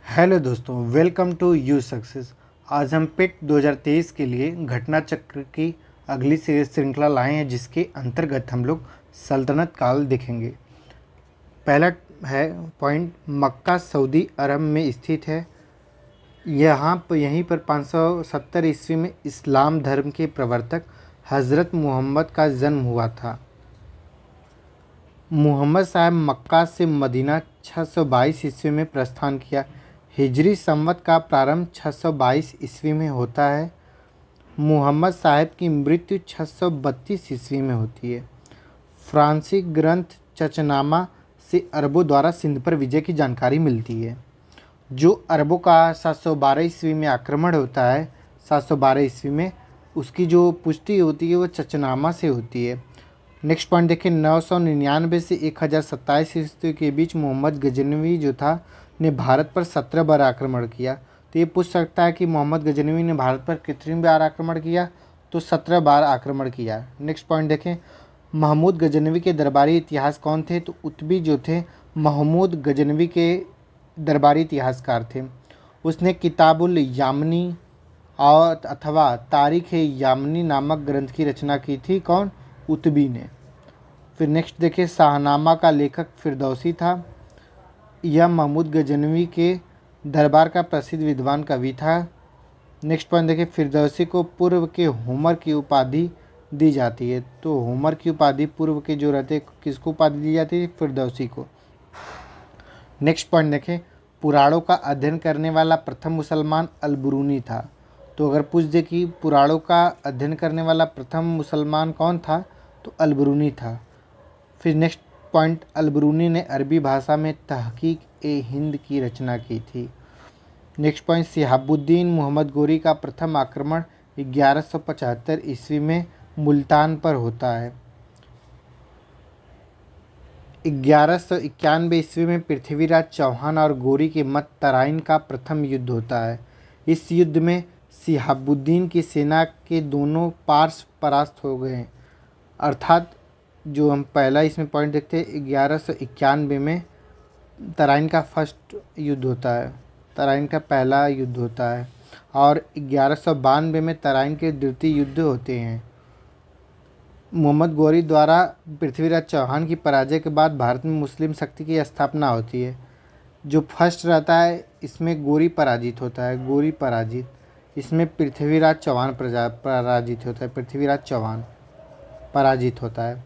Hello दोस्तों, welcome to you success. आज हम पेट 2023 के लिए घटना चक्र की अगली श्रृंखला लाए हैं, जिसके अंतर्गत हम लोग सल्तनत काल देखेंगे। पहला है पॉइंट, मक्का सऊदी अरब में स्थित है। यहीं पर 570 ईस्वी में इस्लाम धर्म के प्रवर्तक हज़रत मोहम्मद का जन्म हुआ था। मोहम्मद साहब मक्का से मदीना 622 ईस्वी में प्रस्थान किया। हिजरी संवत का प्रारंभ 622 ईस्वी में होता है। मोहम्मद साहब की मृत्यु 632 ईस्वी में होती है। फ्रांसी ग्रंथ चचनामा से अरबों द्वारा सिंध पर विजय की जानकारी मिलती है। जो अरबों का 712 ईस्वी में आक्रमण होता है, 712 ईस्वी में, उसकी जो पुष्टि होती है वो चचनामा से होती है। नेक्स्ट पॉइंट देखें, 999 से 1027 ईस्वी के बीच मोहम्मद गजनवी जो था ने भारत पर 17 बार आक्रमण किया। तो ये पूछ सकता है कि मोहम्मद गजनवी ने भारत पर कितनी बार आक्रमण किया, तो 17 बार आक्रमण किया। नेक्स्ट पॉइंट देखें, महमूद गजनवी के दरबारी इतिहास कौन थे, तो उतबी जो थे महमूद गजनवी के दरबारी इतिहासकार थे। उसने किताबुल यामनी और अथवा तारीख यामनी नामक ग्रंथ की रचना की थी। कौन? उतबी ने। फिर नेक्स्ट देखिए, शाहनामा का लेखक फिरदौसी था। यह महमूद गजनवी के दरबार का प्रसिद्ध विद्वान कवि था। नेक्स्ट पॉइंट देखिए, फिरदौसी को पूर्व के होमर की उपाधि दी जाती है। तो होमर की उपाधि पूर्व के जो रहते, किसको उपाधि दी जाती है? फिरदौसी को। नेक्स्ट पॉइंट देखें, पुराणों का अध्ययन करने वाला प्रथम मुसलमान अलबरूनी था। तो अगर पूछ दे कि पुराणों का अध्ययन करने वाला प्रथम मुसलमान कौन था, तो अलबरूनी था। फिर नेक्स्ट पॉइंट, अलबरूनी ने अरबी भाषा में तहकीक ए हिंद की रचना की थी। नेक्स्ट पॉइंट, शिहाबुद्दीन मोहम्मद गोरी का प्रथम आक्रमण 1175 ईस्वी में मुल्तान पर होता है। 1191 ईस्वी में पृथ्वीराज चौहान और गोरी के मध्य तराइन का प्रथम युद्ध होता है। इस युद्ध में शिहाबुद्दीन की सेना के दोनों पार्श्व परास्त हो गए। अर्थात जो हम पहला इसमें पॉइंट देखते हैं, 1191 में तराइन का फर्स्ट युद्ध होता है, तराइन का पहला युद्ध होता है। और 1192 में तराइन के द्वितीय युद्ध होते हैं। मोहम्मद गोरी द्वारा पृथ्वीराज चौहान की पराजय के बाद भारत में मुस्लिम शक्ति की स्थापना होती है। जो फर्स्ट रहता है इसमें गोरी पराजित होता है, गोरी पराजित। इसमें पृथ्वीराज चौहान पराजित होता है, पृथ्वीराज चौहान पराजित होता है।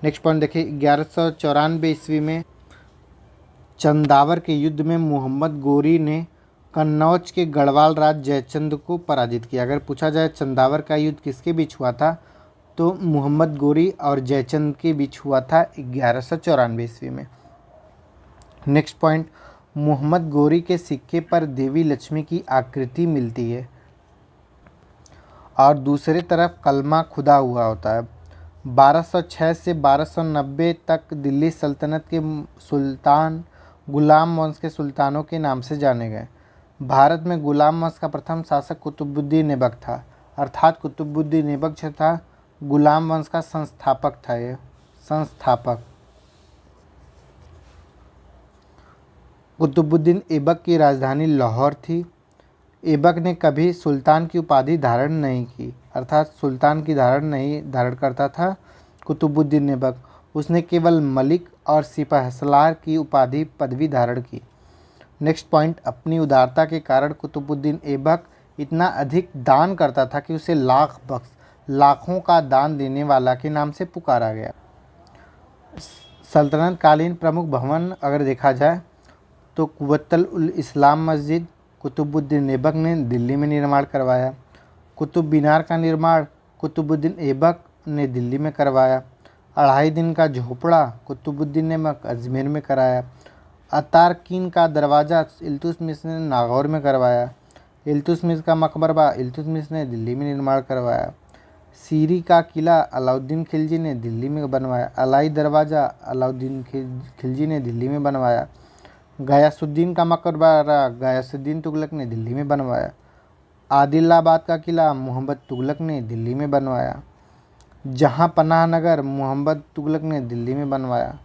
नेक्स्ट पॉइंट देखिए, 1194 ईस्वी में चंदावर के युद्ध में मोहम्मद गोरी ने कन्नौज के गढ़वाल राज जयचंद को पराजित किया। अगर पूछा जाए चंदावर का युद्ध किसके बीच हुआ था, तो मोहम्मद गोरी और जयचंद के बीच हुआ था 1194 ईस्वी में। नेक्स्ट पॉइंट, मोहम्मद गोरी के सिक्के पर देवी लक्ष्मी की आकृति मिलती है और दूसरी तरफ कलमा खुदा हुआ होता है। 1206 से 1290 तक दिल्ली सल्तनत के सुल्तान गुलाम वंश के सुल्तानों के नाम से जाने गए। भारत में गुलाम वंश का प्रथम शासक कुतुबुद्दीन ऐबक था। अर्थात कुतुबुद्दीन ऐबक जो था गुलाम वंश का संस्थापक था। ये संस्थापक कुतुबुद्दीन ऐबक की राजधानी लाहौर थी। ऐबक ने कभी सुल्तान की उपाधि धारण नहीं की, अर्थात सुल्तान की धारण करता था कुतुबुद्दीन ऐबक। उसने केवल मलिक और सिपहसालार की पदवी धारण की। नेक्स्ट पॉइंट, अपनी उदारता के कारण कुतुबुद्दीन ऐबक इतना अधिक दान करता था कि उसे लाखों का दान देने वाला के नाम से पुकारा गया। सल्तनत कालीन प्रमुख भवन अगर देखा जाए तो कुव्वतुल इस्लाम मस्जिद कुतुबुद्दीन ऐबक ने दिल्ली में निर्माण करवाया। कुतुब मीनार का निर्माण कुतुबुद्दीन ऐबक ने दिल्ली में करवाया। 2.5 दिन का झोपड़ा कुतुबुद्दीन ऐबक अजमेर में कराया। अतारकीन का दरवाज़ा इल्तुतमिश ने नागौर में करवाया। इल्तुतमिश का मकबरा इल्तुतमिश ने दिल्ली में निर्माण करवाया। सीरी का किला अलाउद्दीन खिलजी ने दिल्ली में बनवाया। अलाई दरवाज़ा अलाउद्दीन खिलजी ने दिल्ली में बनवाया। गयासुद्दीन का मकबरा गयासुद्दीन तुगलक ने दिल्ली में बनवाया। आदिलाबाद का किला मोहम्मद तुगलक ने दिल्ली में बनवाया। जहाँ पनाह नगर मोहम्मद तुगलक ने दिल्ली में बनवाया।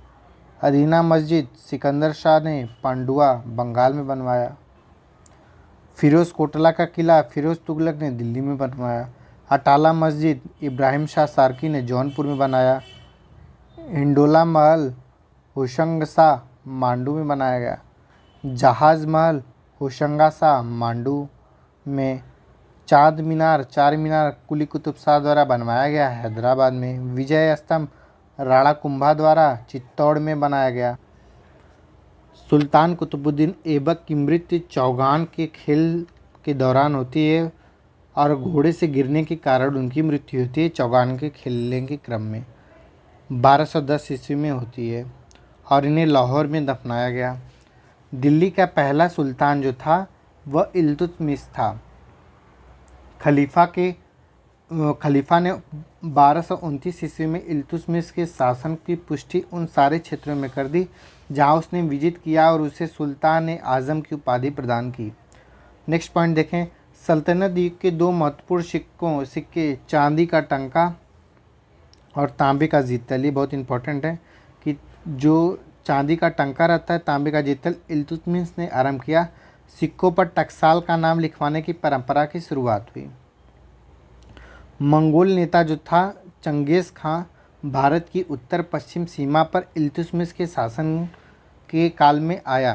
अदीना मस्जिद सिकंदर शाह ने पांडुआ बंगाल में बनवाया। फिरोज़ कोटला का किला फिरोज़ तुगलक ने दिल्ली में बनवाया। अटाला मस्जिद इब्राहिम शाह सारकी ने जौनपुर में बनाया। हिंडोला महल होशंगाबाद मांडू में बनाया गया। जहाज़ महल होशंगाबाद मांडू में। चार मीनार कुली कुतुब शाह द्वारा बनवाया गया हैदराबाद में। विजय स्तंभ राणा कुंभा द्वारा चित्तौड़ में बनाया गया। सुल्तान कुतुबुद्दीन ऐबक की मृत्यु चौगान के खेल के दौरान होती है और घोड़े से गिरने के कारण उनकी मृत्यु होती है चौगान के खेलने के क्रम में। 1210 ईस्वी में होती है और इन्हें लाहौर में दफनाया गया। दिल्ली का पहला सुल्तान जो था वह इल्तुतमिश था। खलीफा ने 1229 ईस्वी में इल्तुतमिश के शासन की पुष्टि उन सारे क्षेत्रों में कर दी जहां उसने विजित किया और उसे सुल्तान ए आज़म की उपाधि प्रदान की। नेक्स्ट पॉइंट देखें, सल्तनत युग के दो महत्वपूर्ण सिक्के चांदी का टंका और तांबे का जितल। ये बहुत इंपॉर्टेंट है कि जो चांदी का टंका रहता है, तांबे का जितल इल्तुतमिश ने आरंभ किया। सिक्कों पर टकसाल का नाम लिखवाने की परंपरा की शुरुआत हुई। मंगोल नेता जो था चंगेज़ खां भारत की उत्तर पश्चिम सीमा पर इल्तुतमिश के शासन के काल में आया।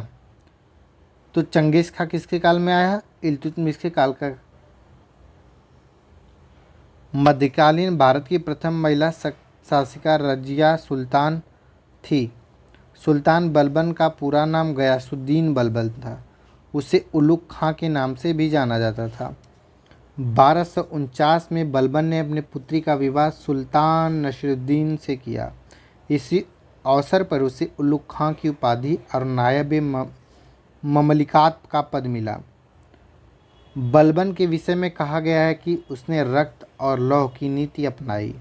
तो चंगेज़ खां किसके काल में आया? इल्तुतमिश के काल का। मध्यकालीन भारत की प्रथम महिला शासिका रजिया सुल्तान थी। सुल्तान बलबन का पूरा नाम गयासुद्दीन बलबन था। उसे उलुग खां के नाम से भी जाना जाता था। 1249 में बलबन ने अपनी पुत्री का विवाह सुल्तान नसीरुद्दीन से किया। इसी अवसर पर उसे उलुग खां की उपाधि और नायब ममलिकात का पद मिला। बलबन के विषय में कहा गया है कि उसने रक्त और लौह की नीति अपनाई।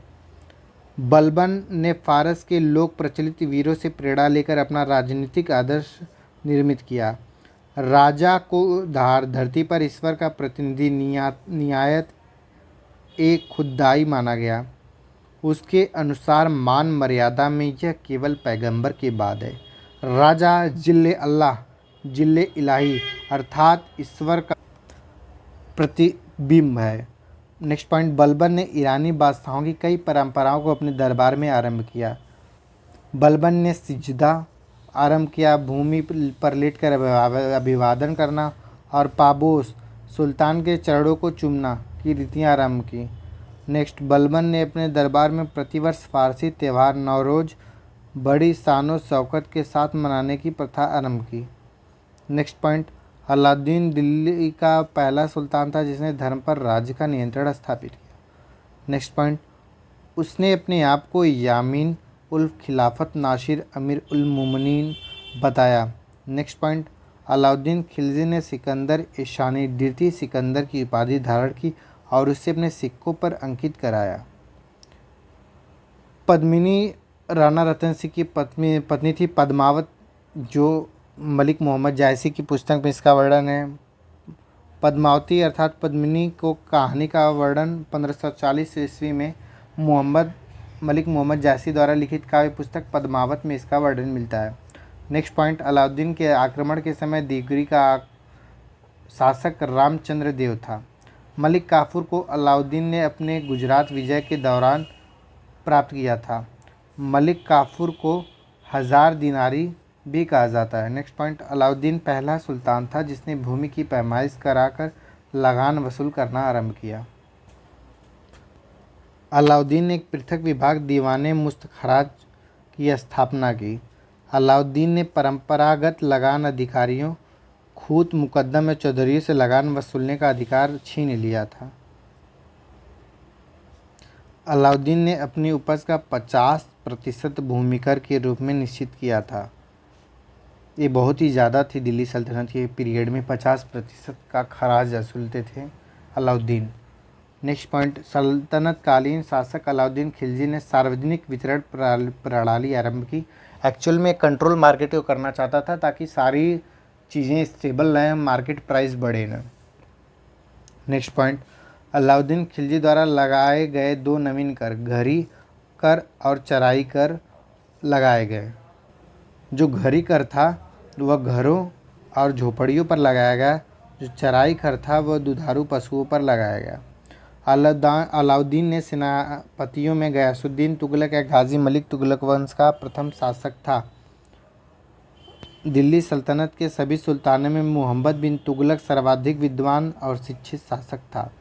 बलबन ने फारस के लोक प्रचलित वीरों से प्रेरणा लेकर अपना राजनीतिक आदर्श निर्मित किया। राजा को धरती पर ईश्वर का प्रतिनिधि नियायत एक खुदाई माना गया। उसके अनुसार मान मर्यादा में यह केवल पैगंबर के बाद है। राजा जिल्ले अल्लाह जिल्ले इलाही अर्थात ईश्वर का प्रतिबिंब है। नेक्स्ट पॉइंट, बलबन ने ईरानी बादशाहों की कई परंपराओं को अपने दरबार में आरंभ किया। बलबन ने सिजदा आरंभ किया, भूमि पर लेटकर अभिवादन करना और पाबोस सुल्तान के चरणों को चूमना की रीतियाँ आरंभ की। नेक्स्ट, बलबन ने अपने दरबार में प्रतिवर्ष फारसी त्यौहार नौरोज़ बड़ी शानो शौकत के साथ मनाने की प्रथा आरंभ की। नेक्स्ट पॉइंट, अलाउद्दीन दिल्ली का पहला सुल्तान था जिसने धर्म पर राज्य का नियंत्रण स्थापित किया। नेक्स्ट पॉइंट, उसने अपने आप को यामीन उल खिलाफत नासिर अमीर उल मोमिनीन बताया। नेक्स्ट पॉइंट, अलाउद्दीन खिलजी ने सिकंदर ईशानी द्वितीय सिकंदर की उपाधि धारण की और उसे अपने सिक्कों पर अंकित कराया। पद्मिनी राणा रतन सिंह की पत्नी थी पद्मावत, जो मलिक मोहम्मद जायसी की पुस्तक में इसका वर्णन है। पद्मावती अर्थात पद्मिनी को कहानी का वर्णन 1540 ईस्वी में मलिक मोहम्मद जायसी द्वारा लिखित काव्य पुस्तक पद्मावत में इसका वर्णन मिलता है। नेक्स्ट पॉइंट, अलाउद्दीन के आक्रमण के समय दिगरी का शासक रामचंद्र देव था। मलिक काफूर को अलाउद्दीन ने अपने गुजरात विजय के दौरान प्राप्त किया था। मलिक काफूर को 1000 दिनारी भी कहा जाता है। नेक्स्ट पॉइंट, अलाउद्दीन पहला सुल्तान था जिसने भूमि की पैमाइश कराकर लगान वसूल करना आरंभ किया। अलाउद्दीन ने एक पृथक विभाग दीवाने मुस्तखराज की स्थापना की। अलाउद्दीन ने परंपरागत लगान अधिकारियों खूत मुकद्दम या चौधरी से लगान वसूलने का अधिकार छीन लिया था। अलाउद्दीन ने अपनी उपज का 50% भूमिकर के रूप में निश्चित किया था। ये बहुत ही ज़्यादा थी दिल्ली सल्तनत के पीरियड में 50% का खराज वसूलते थे अलाउद्दीन। नेक्स्ट पॉइंट, सल्तनत कालीन शासक अलाउद्दीन खिलजी ने सार्वजनिक वितरण प्रणाली आरंभ की। एक्चुअल में कंट्रोल मार्केट को करना चाहता था ताकि सारी चीज़ें स्टेबल रहें, मार्केट प्राइस बढ़े न। नेक्स्ट पॉइंट, अलाउद्दीन खिलजी द्वारा लगाए गए 2 नवीन कर घरी कर और चराई कर लगाए गए। जो घरी कर था वह घरों और झोपड़ियों पर लगाया गया जो चराई घर था वह दुधारू पशुओं पर लगाया गया। अलाउद्दीन ने सेनापतियों में गयासुद्दीन तुगलक या गाजी मलिक तुगलक वंश का प्रथम शासक था। दिल्ली सल्तनत के सभी सुल्तानों में मोहम्मद बिन तुगलक सर्वाधिक विद्वान और शिक्षित शासक था।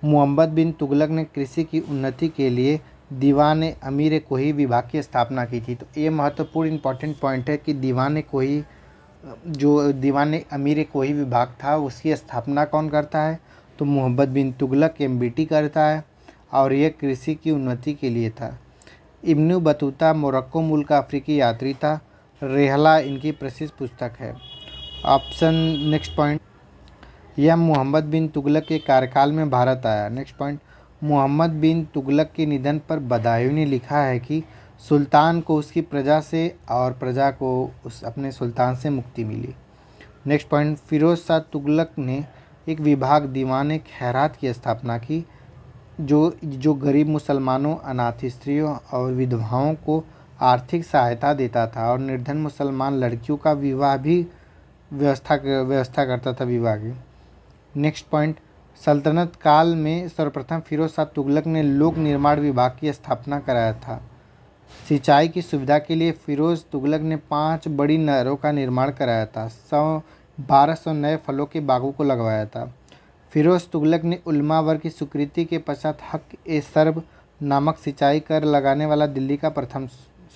मोहम्मद बिन तुगलक ने कृषि की उन्नति के लिए दीवान अमीर कोही विभाग की स्थापना की थी। तो ये महत्वपूर्ण इंपॉर्टेंट पॉइंट है कि दीवान कोही, जो दीवान अमीर कोही विभाग था उसकी स्थापना कौन करता है, तो मोहम्मद बिन तुगलक एमबीटी करता है और यह कृषि की उन्नति के लिए था। इब्न बतूता मोरक्को मूल का अफ्रीकी यात्री था। रेहला इनकी प्रसिद्ध पुस्तक है। ऑप्शन नेक्स्ट पॉइंट, यह मोहम्मद बिन तुगलक के कार्यकाल में भारत आया। नेक्स्ट पॉइंट, मोहम्मद बिन तुगलक के निधन पर बदायूं ने लिखा है कि सुल्तान को उसकी प्रजा से और प्रजा को उस अपने सुल्तान से मुक्ति मिली। नेक्स्ट पॉइंट, फिरोज शाह तुगलक ने एक विभाग दीवान खैरात की स्थापना की जो गरीब मुसलमानों, अनाथ स्त्रियों और विधवाओं को आर्थिक सहायता देता था और निर्धन मुसलमान लड़कियों का विवाह भी व्यवस्था करता था विवाह की। नेक्स्ट पॉइंट, सल्तनत काल में सर्वप्रथम फिरोज शाह तुगलक ने लोक निर्माण विभाग की स्थापना कराया था। सिंचाई की सुविधा के लिए फिरोज तुगलक ने 5 बड़ी नहरों का निर्माण कराया था। 1200 नए फलों के बागों को लगवाया था। फिरोज तुगलक ने उलमा वर्ग की स्वीकृति के पश्चात हक-ए-सर्ब नामक सिंचाई कर लगाने वाला दिल्ली का प्रथम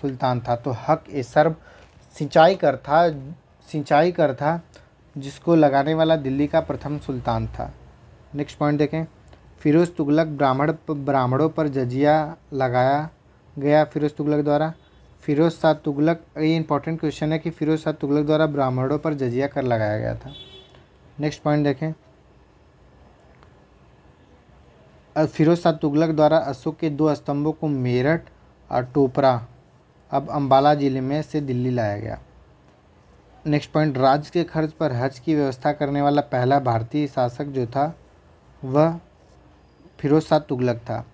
सुल्तान था। तो हक-ए-सर्ब सिंचाई कर था जिसको लगाने वाला दिल्ली का प्रथम सुल्तान था। नेक्स्ट पॉइंट देखें, फिरोज तुगलक ब्राह्मणों पर जजिया लगाया गया फिरोज तुगलक द्वारा। फिरोज शाह तुगलक, ये इंपॉर्टेंट क्वेश्चन है कि फिरोज शाह तुगलक द्वारा ब्राह्मणों पर जजिया कर लगाया गया था। नेक्स्ट पॉइंट देखें, फिरोज शाह तुगलक द्वारा अशोक के 2 स्तंभों को मेरठ और टोपरा, अब अम्बाला जिले में से दिल्ली लाया गया। नेक्स्ट पॉइंट, राज्य के खर्च पर हज की व्यवस्था करने वाला पहला भारतीय शासक जो था वह फिरोज शाह तुगलक था।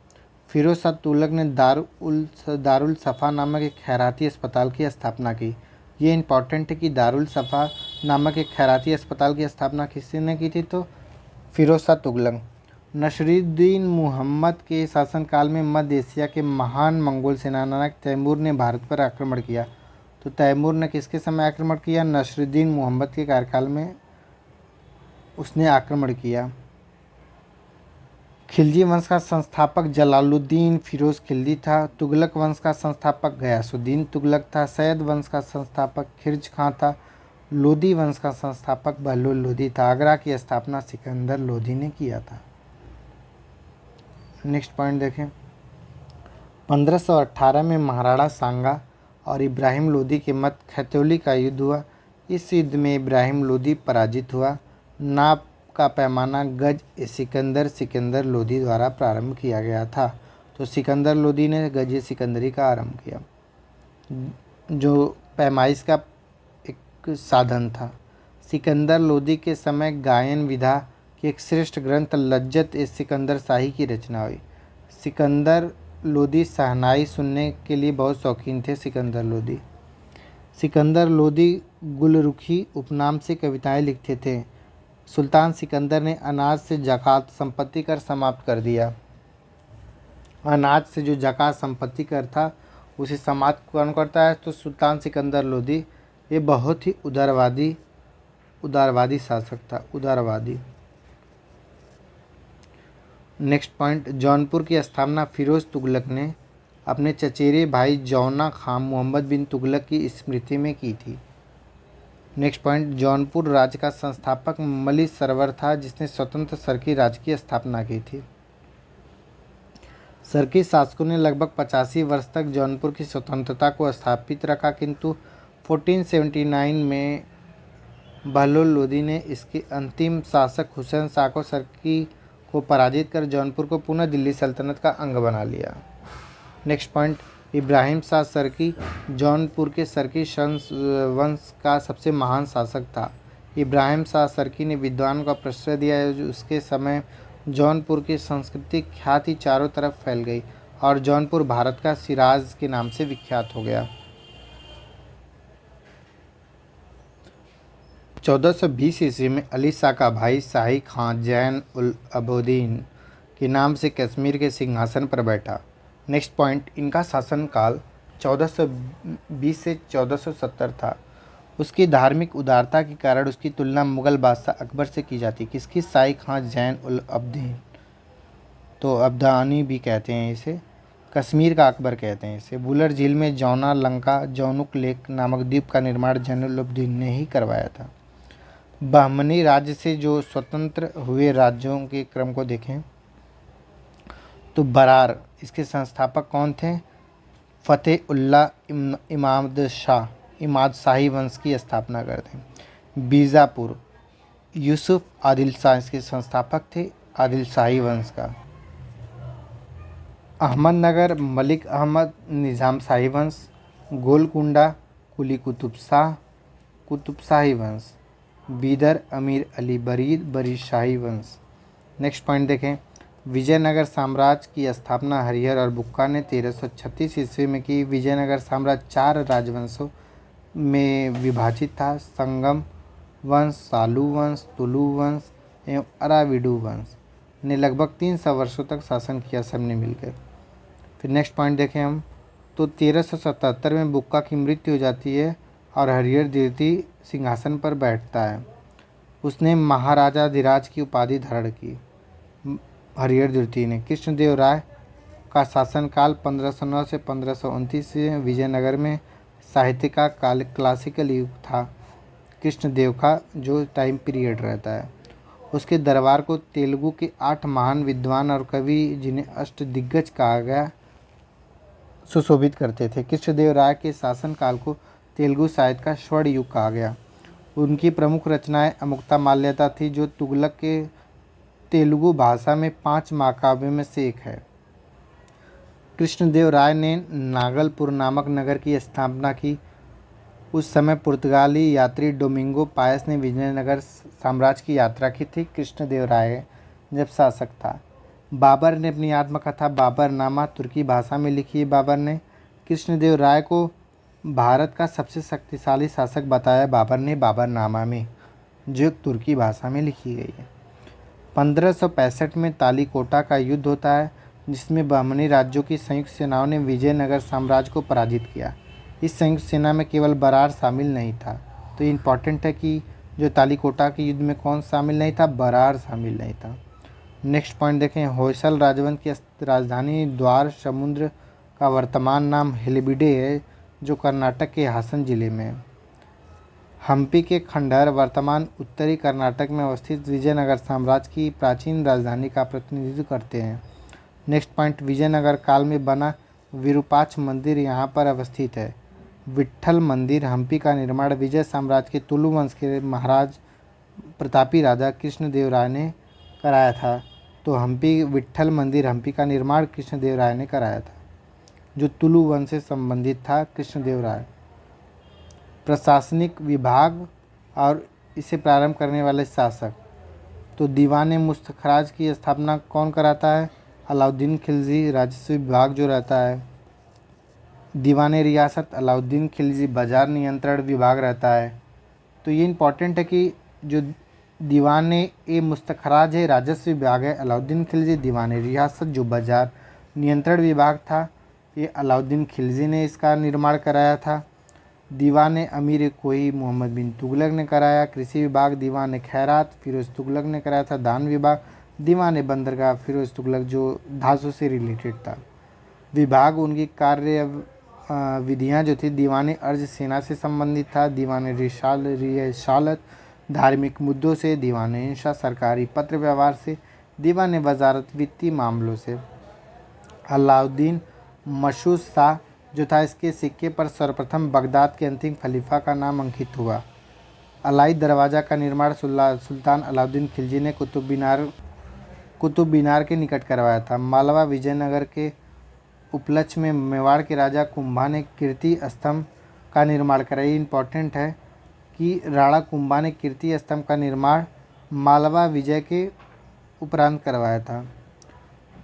फिरोज शाह तुगलक ने दारुल सफ़ा नामक एक खैराती अस्पताल की स्थापना की। ये इंपॉर्टेंट है कि दारुल सफ़ा नामक एक खैराती अस्पताल की स्थापना किसने की थी, तो फिरोज शाह तुगलक। नसरुद्दीन मुहम्मद के शासनकाल में मध्य एशिया के महान मंगोल सेनानायक तैमूर ने भारत पर आक्रमण किया। तो तैमूर ने किसके समय आक्रमण किया, नसरुद्दीन मुहम्मद के कार्यकाल में उसने आक्रमण किया। खिलजी वंश का संस्थापक जलालुद्दीन फिरोज खिलजी था। तुगलक वंश का संस्थापक गयासुद्दीन तुगलक था। सैयद वंश का संस्थापक खिर्ज खां था। लोदी वंश का संस्थापक बहलोल लोदी था। आगरा की स्थापना सिकंदर लोदी ने किया था। नेक्स्ट पॉइंट देखें, 1518 में महाराणा सांगा और इब्राहिम लोदी के मध्य खैतौली का युद्ध हुआ। इस युद्ध में इब्राहिम लोदी पराजित हुआ। नाप का पैमाना गज सिकंदर लोदी द्वारा प्रारंभ किया गया था। तो सिकंदर लोदी ने गज सिकंदरी का आरंभ किया जो पैमाइश का एक साधन था। सिकंदर लोदी के समय गायन विधा की एक श्रेष्ठ ग्रंथ लज्जत ए सिकंदर शाही की रचना हुई। सिकंदर लोदी शहनाई सुनने के लिए बहुत शौकीन थे। सिकंदर लोदी गुलरुखी उपनाम से कविताएं लिखते थे। सुल्तान सिकंदर ने अनाज से ज़कात संपत्ति कर समाप्त कर दिया। अनाज से जो ज़कात संपत्ति कर था उसे समाप्त कौन करता है, तो सुल्तान सिकंदर लोदी। ये बहुत ही उदारवादी शासक था, उदारवादी। नेक्स्ट पॉइंट, जौनपुर की स्थापना फिरोज तुगलक ने अपने चचेरे भाई जौना खां मोहम्मद बिन तुगलक की स्मृति में की थी। नेक्स्ट पॉइंट, जौनपुर राज्य का संस्थापक मली सरवर था जिसने स्वतंत्र सरकी राज्य की स्थापना की थी। सरकी शासकों ने लगभग 85 वर्ष तक जौनपुर की स्वतंत्रता को स्थापित रखा, किंतु 1479 में बहलोल लोदी ने इसके अंतिम शासक हुसैन शाह को सरकी को पराजित कर जौनपुर को पुनः दिल्ली सल्तनत का अंग बना लिया। नेक्स्ट पॉइंट, इब्राहिम शाह सरकी जौनपुर के सरकी वंश का सबसे महान शासक था। इब्राहिम शाह सरकी ने विद्वान का प्रश्रय दिया। उसके समय जौनपुर की सांस्कृतिक ख्याति चारों तरफ फैल गई और जौनपुर भारत का सिराज के नाम से विख्यात हो गया। 1420 ईस्वी में अली शाह का भाई शाही खान जैन उल अबोदीन के नाम से कश्मीर के सिंहासन पर बैठा। नेक्स्ट पॉइंट, इनका शासनकाल 1420 से 1470 था। उसकी धार्मिक उदारता के कारण उसकी तुलना मुग़ल बादशाह अकबर से की जाती। किसकी? शाही खान जैन उल अबदीन, तो अब्दानी भी कहते हैं इसे, कश्मीर का अकबर कहते हैं इसे। वुलर झील में जौना लंका जौनुक लेक नामक द्वीप का निर्माण जैनुल अबदीन ने ही करवाया था। बहमनी राज्य से जो स्वतंत्र हुए राज्यों के क्रम को देखें तो बरार, इसके संस्थापक कौन थे? फ़तेह उल्लाह इमाद शाही वंश की स्थापना करते हैं। बीजापुर, यूसुफ आदिल शाह इसके संस्थापक थे, आदिल शाही वंश का। अहमदनगर, मलिक अहमद निज़ाम शाही वंश। गोलकुंडा, कुली कुतुब शाही वंश। बीदर, अमीर अली बरीद शाही वंश। नेक्स्ट पॉइंट देखें, विजयनगर साम्राज्य की स्थापना हरिहर और बुक्का ने 1336 ईस्वी में की। विजयनगर साम्राज्य 4 राजवंशों में विभाजित था: संगम वंश, सालू वंश, तुलु वंश एवं अराविडू वंश ने लगभग 300 वर्षों तक शासन किया सबने मिलकर। फिर नेक्स्ट पॉइंट देखें हम तो 1377 में बुक्का की मृत्यु हो जाती है और हरिहर द्वितीय सिंहासन पर बैठता है। उसने महाराजाधिराज की उपाधि धारण की। हरिहर द्वितीय ने कृष्णदेव राय का शासनकाल 1509 से 1529 से विजयनगर में साहित्य का क्लासिकल युग था। कृष्णदेव का जो टाइम पीरियड रहता है, उसके दरबार को तेलुगु के 8 महान विद्वान और कवि, जिन्हें अष्टदिग्गज कहा गया, सुशोभित करते थे। कृष्णदेव राय के शासनकाल को तेलुगु साहित्य का स्वर्ण युग कहा गया। उनकी प्रमुख रचनाएं अमुक्ता माल्यता थी, जो तुगलक के तेलुगु भाषा में 5 महाकाव्यों में से एक है। कृष्णदेव राय ने नागलपुर नामक नगर की स्थापना की। उस समय पुर्तगाली यात्री डोमिंगो पायस ने विजयनगर साम्राज्य की यात्रा की थी। कृष्णदेव राय जब शासक था। बाबर ने अपनी आत्मकथा बाबरनामा तुर्की भाषा में लिखी है। बाबर ने कृष्णदेव राय को भारत का सबसे शक्तिशाली शासक बताया बाबर ने बाबरनामा में, जो तुर्की भाषा में लिखी गई है। 1565 में तालीकोटा का युद्ध होता है, जिसमें बहमनी राज्यों की संयुक्त सेनाओं ने विजयनगर साम्राज्य को पराजित किया। इस संयुक्त सेना में केवल बरार शामिल नहीं था। तो ये इम्पॉर्टेंट है कि जो तालीकोटा के युद्ध में कौन शामिल नहीं था? बरार शामिल नहीं था। नेक्स्ट पॉइंट देखें, होयसल राजवंश की राजधानी द्वार समुद्र का वर्तमान नाम हेलिबिडे है, जो कर्नाटक के हासन जिले में है। हम्पी के खंडहर वर्तमान उत्तरी कर्नाटक में अवस्थित विजयनगर साम्राज्य की प्राचीन राजधानी का प्रतिनिधित्व करते हैं। नेक्स्ट पॉइंट, विजयनगर काल में बना विरूपाक्ष मंदिर यहाँ पर अवस्थित है। विट्ठल मंदिर हम्पी का निर्माण विजय साम्राज्य के तुलु वंश के महाराज प्रतापी राजा कृष्णदेव राय ने कराया था। तो हम्पी विट्ठल मंदिर हम्पी का निर्माण कृष्णदेव राय ने कराया था, जो तुलु वंश से संबंधित था। कृष्णदेव राय। प्रशासनिक विभाग और इसे प्रारंभ करने वाले शासक, तो दीवान मुस्तखराज की स्थापना कौन कराता है? अलाउद्दीन खिलजी। राजस्व विभाग जो रहता है, दीवान रियासत अलाउद्दीन खिलजी। बाजार नियंत्रण विभाग रहता है। तो ये इम्पॉर्टेंट है कि जो दीवान ए मुस्तखराज है राजस्व विभाग है अलाउद्दीन खिलजी। दीवान रियासत जो बाजार नियंत्रण विभाग था, ये अलाउद्दीन खिलजी ने इसका निर्माण कराया था। दीवान अमीर कोई मोहम्मद बिन तुगलक ने कराया। कृषि विभाग दीवान खैरात फिरोज़ तुगलक ने कराया था। दान विभाग दीवान बंदरगाह फिरोज़ तुगलक, जो धातु से रिलेटेड था। विभाग उनकी कार्य विधियां जो थी, दीवान अर्ज सेना से संबंधित था। दीवान रिसालत धार्मिक मुद्दों से। दीवान इंशा सरकारी पत्र व्यवहार से। दीवान वजारत वित्तीय मामलों से। अलाउद्दीन मशहूर शाह जो था, इसके सिक्के पर सर्वप्रथम बगदाद के अंतिम खलीफा का नाम अंकित हुआ। अलाई दरवाज़ा का निर्माण सुल्तान अलाउद्दीन खिलजी ने कुतुब मीनार के निकट करवाया था। मालवा विजयनगर के उपलक्ष्य में मेवाड़ के राजा कुंभा ने कीर्ति स्तंभ का निर्माण कराया। इम्पॉर्टेंट है कि राणा कुंभा ने कीर्ति स्तंभ का निर्माण मालवा विजय के उपरांत करवाया था।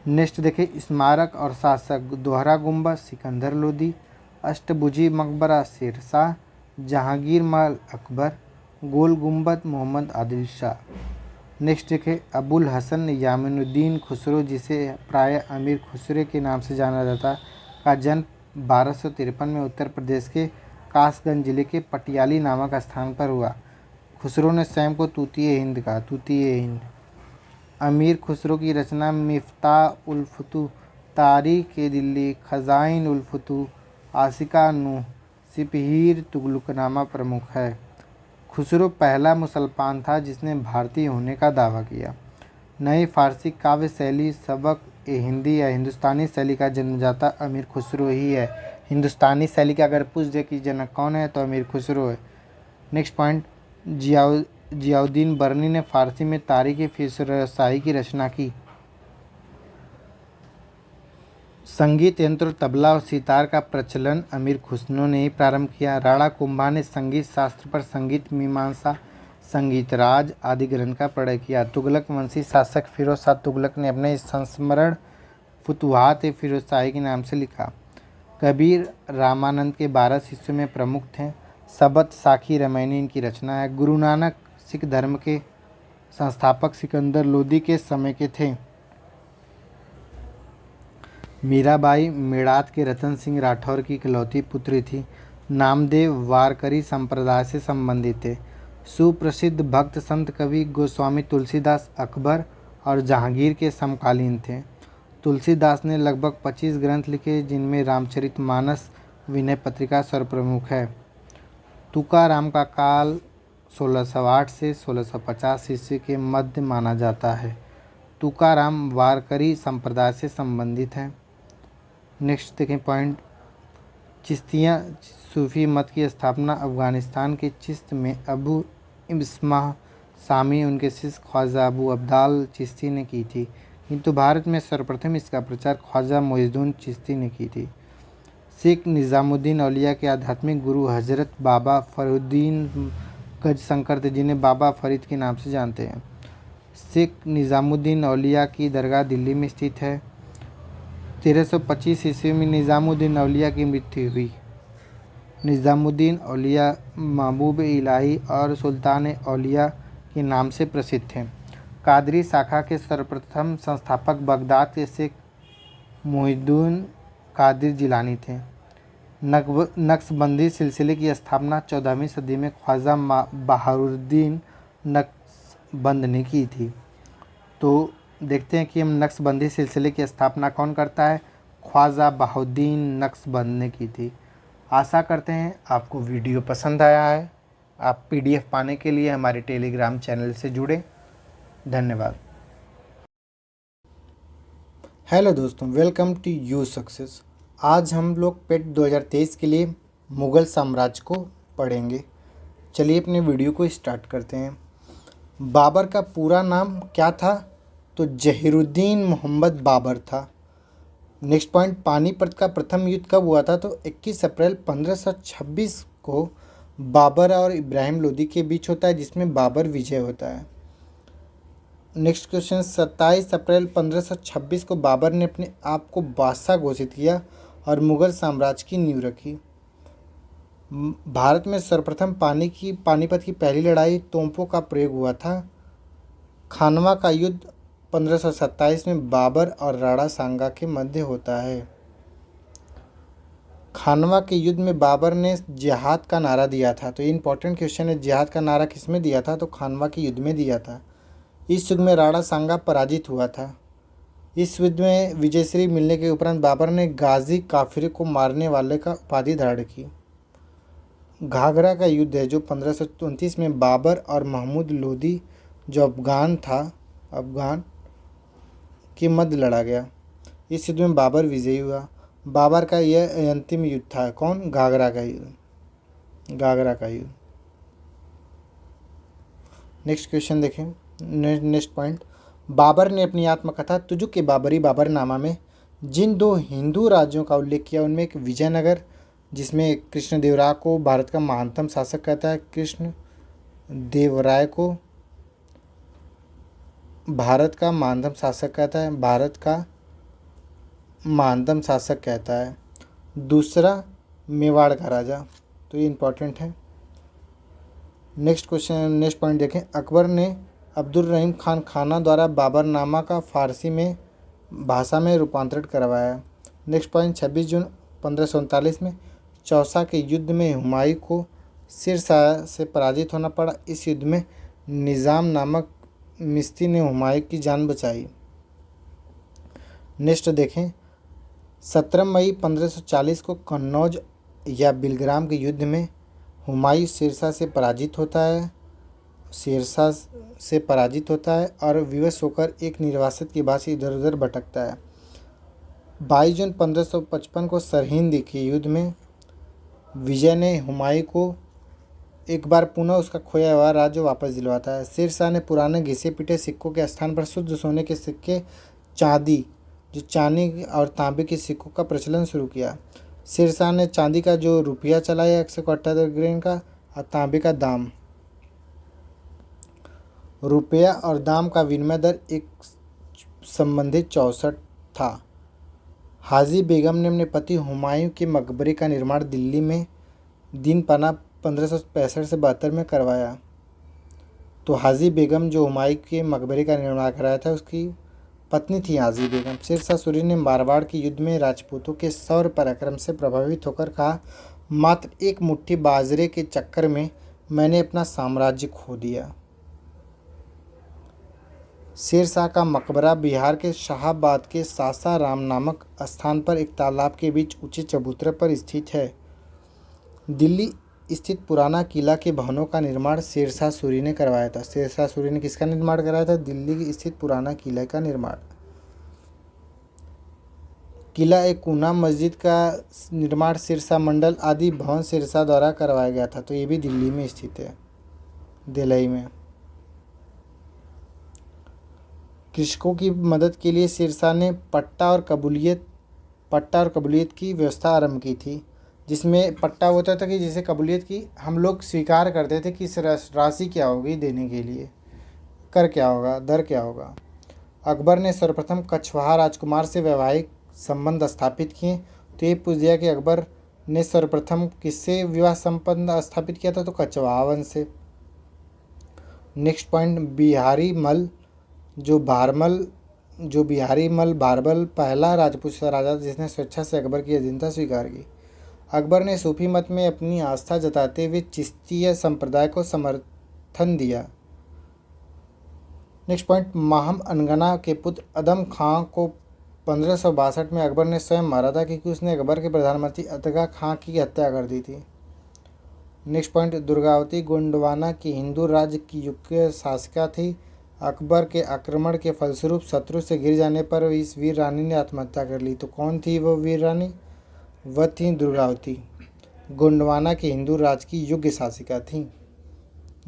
नेक्स्ट देखिए, स्मारक और शासक। दोहरा गुंबद सिकंदर लोदी। अष्टभुजी मकबरा शेरशाह। जहांगीर महल अकबर। गोल गुम्बद मोहम्मद आदिल शाह। नेक्स्ट देखें, अबुल हसन यामिनुद्दीन खुसरो, जिसे प्राय अमीर खुसरो के नाम से जाना जाता है, का जन्म 1253 में उत्तर प्रदेश के कासगंज जिले के पटियाली नामक स्थान पर हुआ। खुसरो ने स्वयं को तूतीय हिंद कहा, तूतीय हिंद। अमीर खुसरो की रचना मिफ्ताह उल फुतूह, तारीख ए दिल्ली, खजाइन उल फुतूह, आशिका नूह, सिपहीर तुगलकनामा प्रमुख है। खुसरो पहला मुसलमान था जिसने भारतीय होने का दावा किया। नई फारसी काव्य शैली सबक ए हिंदी या हिंदुस्तानी शैली का जन्मदाता अमीर खुसरो ही है। हिंदुस्तानी शैली का अगर पूछ दे कि जनक कौन है तो अमीर खुसरो है। नेक्स्ट पॉइंट, जियाउद्दीन बर्नी ने फारसी में तारीख फिरोजशाही की रचना की। संगीत यंत्र तबला और सितार का प्रचलन अमीर खुसरो ने ही प्रारंभ किया। राणा कुंभा ने संगीत शास्त्र पर संगीत मीमांसा, संगीत राज आदि ग्रंथ का प्रणयन किया। तुगलक वंशी शासक फिरोज शाह तुगलक ने अपने संस्मरण फुतुहात ए फिरोजशाही के नाम से लिखा। कबीर रामानंद के 12 शिष्यों में प्रमुख थे। सबत साखी रामायणी इनकी रचना है। गुरु नानक सिख धर्म के संस्थापक सिकंदर लोदी के समय के थे। मीराबाई मेड़ात के रतन सिंह राठौर की इकलौती पुत्री थी। नामदेव वारकरी संप्रदाय से संबंधित थे। सुप्रसिद्ध भक्त संत कवि गोस्वामी तुलसीदास अकबर और जहांगीर के समकालीन थे। तुलसीदास ने लगभग 25 ग्रंथ लिखे, जिनमें रामचरितमानस विनय पत्रिका सर्वप्रमुख है। तुकाराम का काल 1608 से 1650 ईस्वी के मध्य माना जाता है। तुकाराम वारकरी संप्रदाय से संबंधित हैं। नेक्स्ट देखें पॉइंट, चिश्तिया सूफी मत की स्थापना अफ़गानिस्तान के चिश्त में अबू इस्माह सामी उनके शिष्य ख्वाजा अबू अब्दाल चिश्ती ने की थी, किंतु भारत में सर्वप्रथम इसका प्रचार ख्वाजा मोइनुद्दीन चिश्ती ने की थी। शेख निज़ामुद्दीन औलिया के आध्यात्मिक गुरु हजरत बाबा फरीदुद्दीन गजशंकर थे, जिन्हें बाबा फरीद के नाम से जानते हैं। शेख निज़ामुद्दीन औलिया की दरगाह दिल्ली में स्थित है। 1325 ईस्वी में निज़ामुद्दीन औलिया की मृत्यु हुई। निज़ामुद्दीन औलिया महबूब इलाही और सुल्तान औलिया के नाम से प्रसिद्ध थे। कादरी शाखा के सर्वप्रथम संस्थापक बगदाद के शेख मोहिउद्दीन कादिर जिलानी थे। नक्शबंदी सिलसिले की स्थापना 14वीं सदी में ख्वाजा बहाउद्दीन नक्शबंद ने की थी। तो देखते हैं कि हम नक्शबंदी सिलसिले की स्थापना कौन करता है। ख्वाजा बहाउद्दीन नक्शबंद ने की थी। आशा करते हैं आपको वीडियो पसंद आया है। आप PDF पाने के लिए हमारे टेलीग्राम चैनल से जुड़ें। धन्यवाद। हेलो दोस्तों, वेलकम टू यू सक्सेस। आज हम लोग पेट 2023 के लिए मुग़ल साम्राज्य को पढ़ेंगे। चलिए अपने वीडियो को स्टार्ट करते हैं। बाबर का पूरा नाम क्या था? तो जहीरुद्दीन मोहम्मद बाबर था। नेक्स्ट पॉइंट, पानीपत का प्रथम युद्ध कब हुआ था? तो 21 अप्रैल 1526 को बाबर और इब्राहिम लोदी के बीच होता है, जिसमें बाबर विजय होता है। नेक्स्ट क्वेश्चन, 27 अप्रैल 1526 को बाबर ने अपने आप को बादशाह घोषित किया और मुग़ल साम्राज्य की नींव रखी। भारत में सर्वप्रथम पानीपत की पहली लड़ाई तोपों का प्रयोग हुआ था। खानवा का युद्ध 1527 में बाबर और राणा सांगा के मध्य होता है। खानवा के युद्ध में बाबर ने जिहाद का नारा दिया था। तो ये इंपॉर्टेंट क्वेश्चन है, जिहाद का नारा किस में दिया था? तो खानवा के युद्ध में दिया था। इस युद्ध में राणा सांगा पराजित हुआ था। इस युद्ध में विजयश्री मिलने के उपरांत बाबर ने गाजी काफिर को मारने वाले का उपाधि धारण की। घाघरा का युद्ध है जो 1529 में बाबर और महमूद लोदी जो अफगान के मध्य लड़ा गया। इस युद्ध में बाबर विजयी हुआ। बाबर का यह अंतिम युद्ध था। कौन? घाघरा का युद्ध। नेक्स्ट क्वेश्चन देखें। नेक्स्ट पॉइंट, बाबर ने अपनी आत्मकथा तुजुक ए बाबरी बाबरनामा में जिन 2 हिंदू राज्यों का उल्लेख किया, उनमें एक विजयनगर, जिसमें कृष्णदेवराय को भारत का महानतम शासक कहता है, कृष्णदेवराय को भारत का महानतम शासक कहता है। दूसरा मेवाड़ का राजा। तो ये इम्पोर्टेंट है। नेक्स्ट पॉइंट देखें। अकबर ने अब्दुल रहीम खान खाना द्वारा बाबरनामा का फ़ारसी में भाषा में रूपांतरित करवाया। नेक्स्ट पॉइंट 26 जून 1539 में चौसा के युद्ध में हुमायूं को शेरशाह से पराजित होना पड़ा। इस युद्ध में निज़ाम नामक मिस्ती ने हुमायूं की जान बचाई। नेक्स्ट देखें। 17 मई 1540 को कन्नौज या बिलग्राम के युद्ध में हुमायूं शेरशाह से पराजित होता है और विवश होकर एक निर्वासित की भांति इधर उधर भटकता है। 22 जून 1555 को सरहिंद के युद्ध में विजय ने हुमायूं को एक बार पुनः उसका खोया हुआ राज्य वापस दिलवाता है। शेरशाह ने पुराने घिसे पिटे सिक्कों के स्थान पर शुद्ध सोने के सिक्के चांदी और तांबे के सिक्कों का प्रचलन शुरू किया। शेरशाह ने चांदी का जो रुपया चलाया 178 ग्रेन का और तांबे का दाम। रुपया और दाम का विनिमय दर एक संबंधित 64 था। हाजी बेगम ने अपने पति हुमायूं के मकबरे का निर्माण दिल्ली में दिन पना 1565 से 72 में करवाया। तो हाजी बेगम जो हुमायूं के मकबरे का निर्माण कराया था उसकी पत्नी थी हाजी बेगम। शेरशाह सूरी ने मारवाड़ के युद्ध में राजपूतों के शौर्य पराक्रम से प्रभावित होकर कहा, मात्र एक मुट्ठी बाजरे के चक्कर में मैंने अपना साम्राज्य खो दिया। शेरशाह का मकबरा बिहार के शाहाबाद के सासाराम नामक स्थान पर एक तालाब के बीच ऊंचे चबूतरे पर स्थित है। दिल्ली स्थित पुराना किला के भवनों का निर्माण शेरशाह सूरी ने करवाया था। शेरशाह सूरी ने किसका निर्माण कराया था? दिल्ली स्थित पुराना किला का निर्माण। किला एक ऊना मस्जिद का निर्माण शेरशाह मंडल आदि भवन शेरशाह द्वारा करवाया गया था। तो ये भी दिल्ली में स्थित है, दिल्ली में। कृषकों की मदद के लिए शेरशाह ने पट्टा और कबूलियत की व्यवस्था आरंभ की थी, जिसमें पट्टा होता था कि जिसे कबूलियत की हम लोग स्वीकार करते थे कि इस राशि क्या होगी देने के लिए, कर क्या होगा, दर क्या होगा। अकबर ने सर्वप्रथम कछवाहा राजकुमार से वैवाहिक संबंध स्थापित किए। तो ये पूछ दिया कि अकबर ने सर्वप्रथम किससे विवाह संबंध स्थापित किया था? तो कछवाहा वंश से। Next point. बिहारी मल बारबल पहला राजपूत राजा जिसने स्वेच्छा से अकबर की अधीनता स्वीकार की। अकबर ने सूफी मत में अपनी आस्था जताते हुए चिश्तिया संप्रदाय को समर्थन दिया। Next point. माहम अनगना के पुत्र अदम खां को 1562 में अकबर ने स्वयं मारा था क्योंकि उसने अकबर के प्रधानमंत्री अतगा खां की हत्या कर दी थी। Next point. दुर्गावती गोंडवाना की हिंदू राज्य की युग की शासिका थी। अकबर के आक्रमण के फलस्वरूप शत्रु से गिर जाने पर इस वीर रानी ने आत्महत्या कर ली। तो कौन थी वो वीर रानी? वह थी दुर्गावती। गोंडवाना के हिंदू राज की योग्य शासिका थी।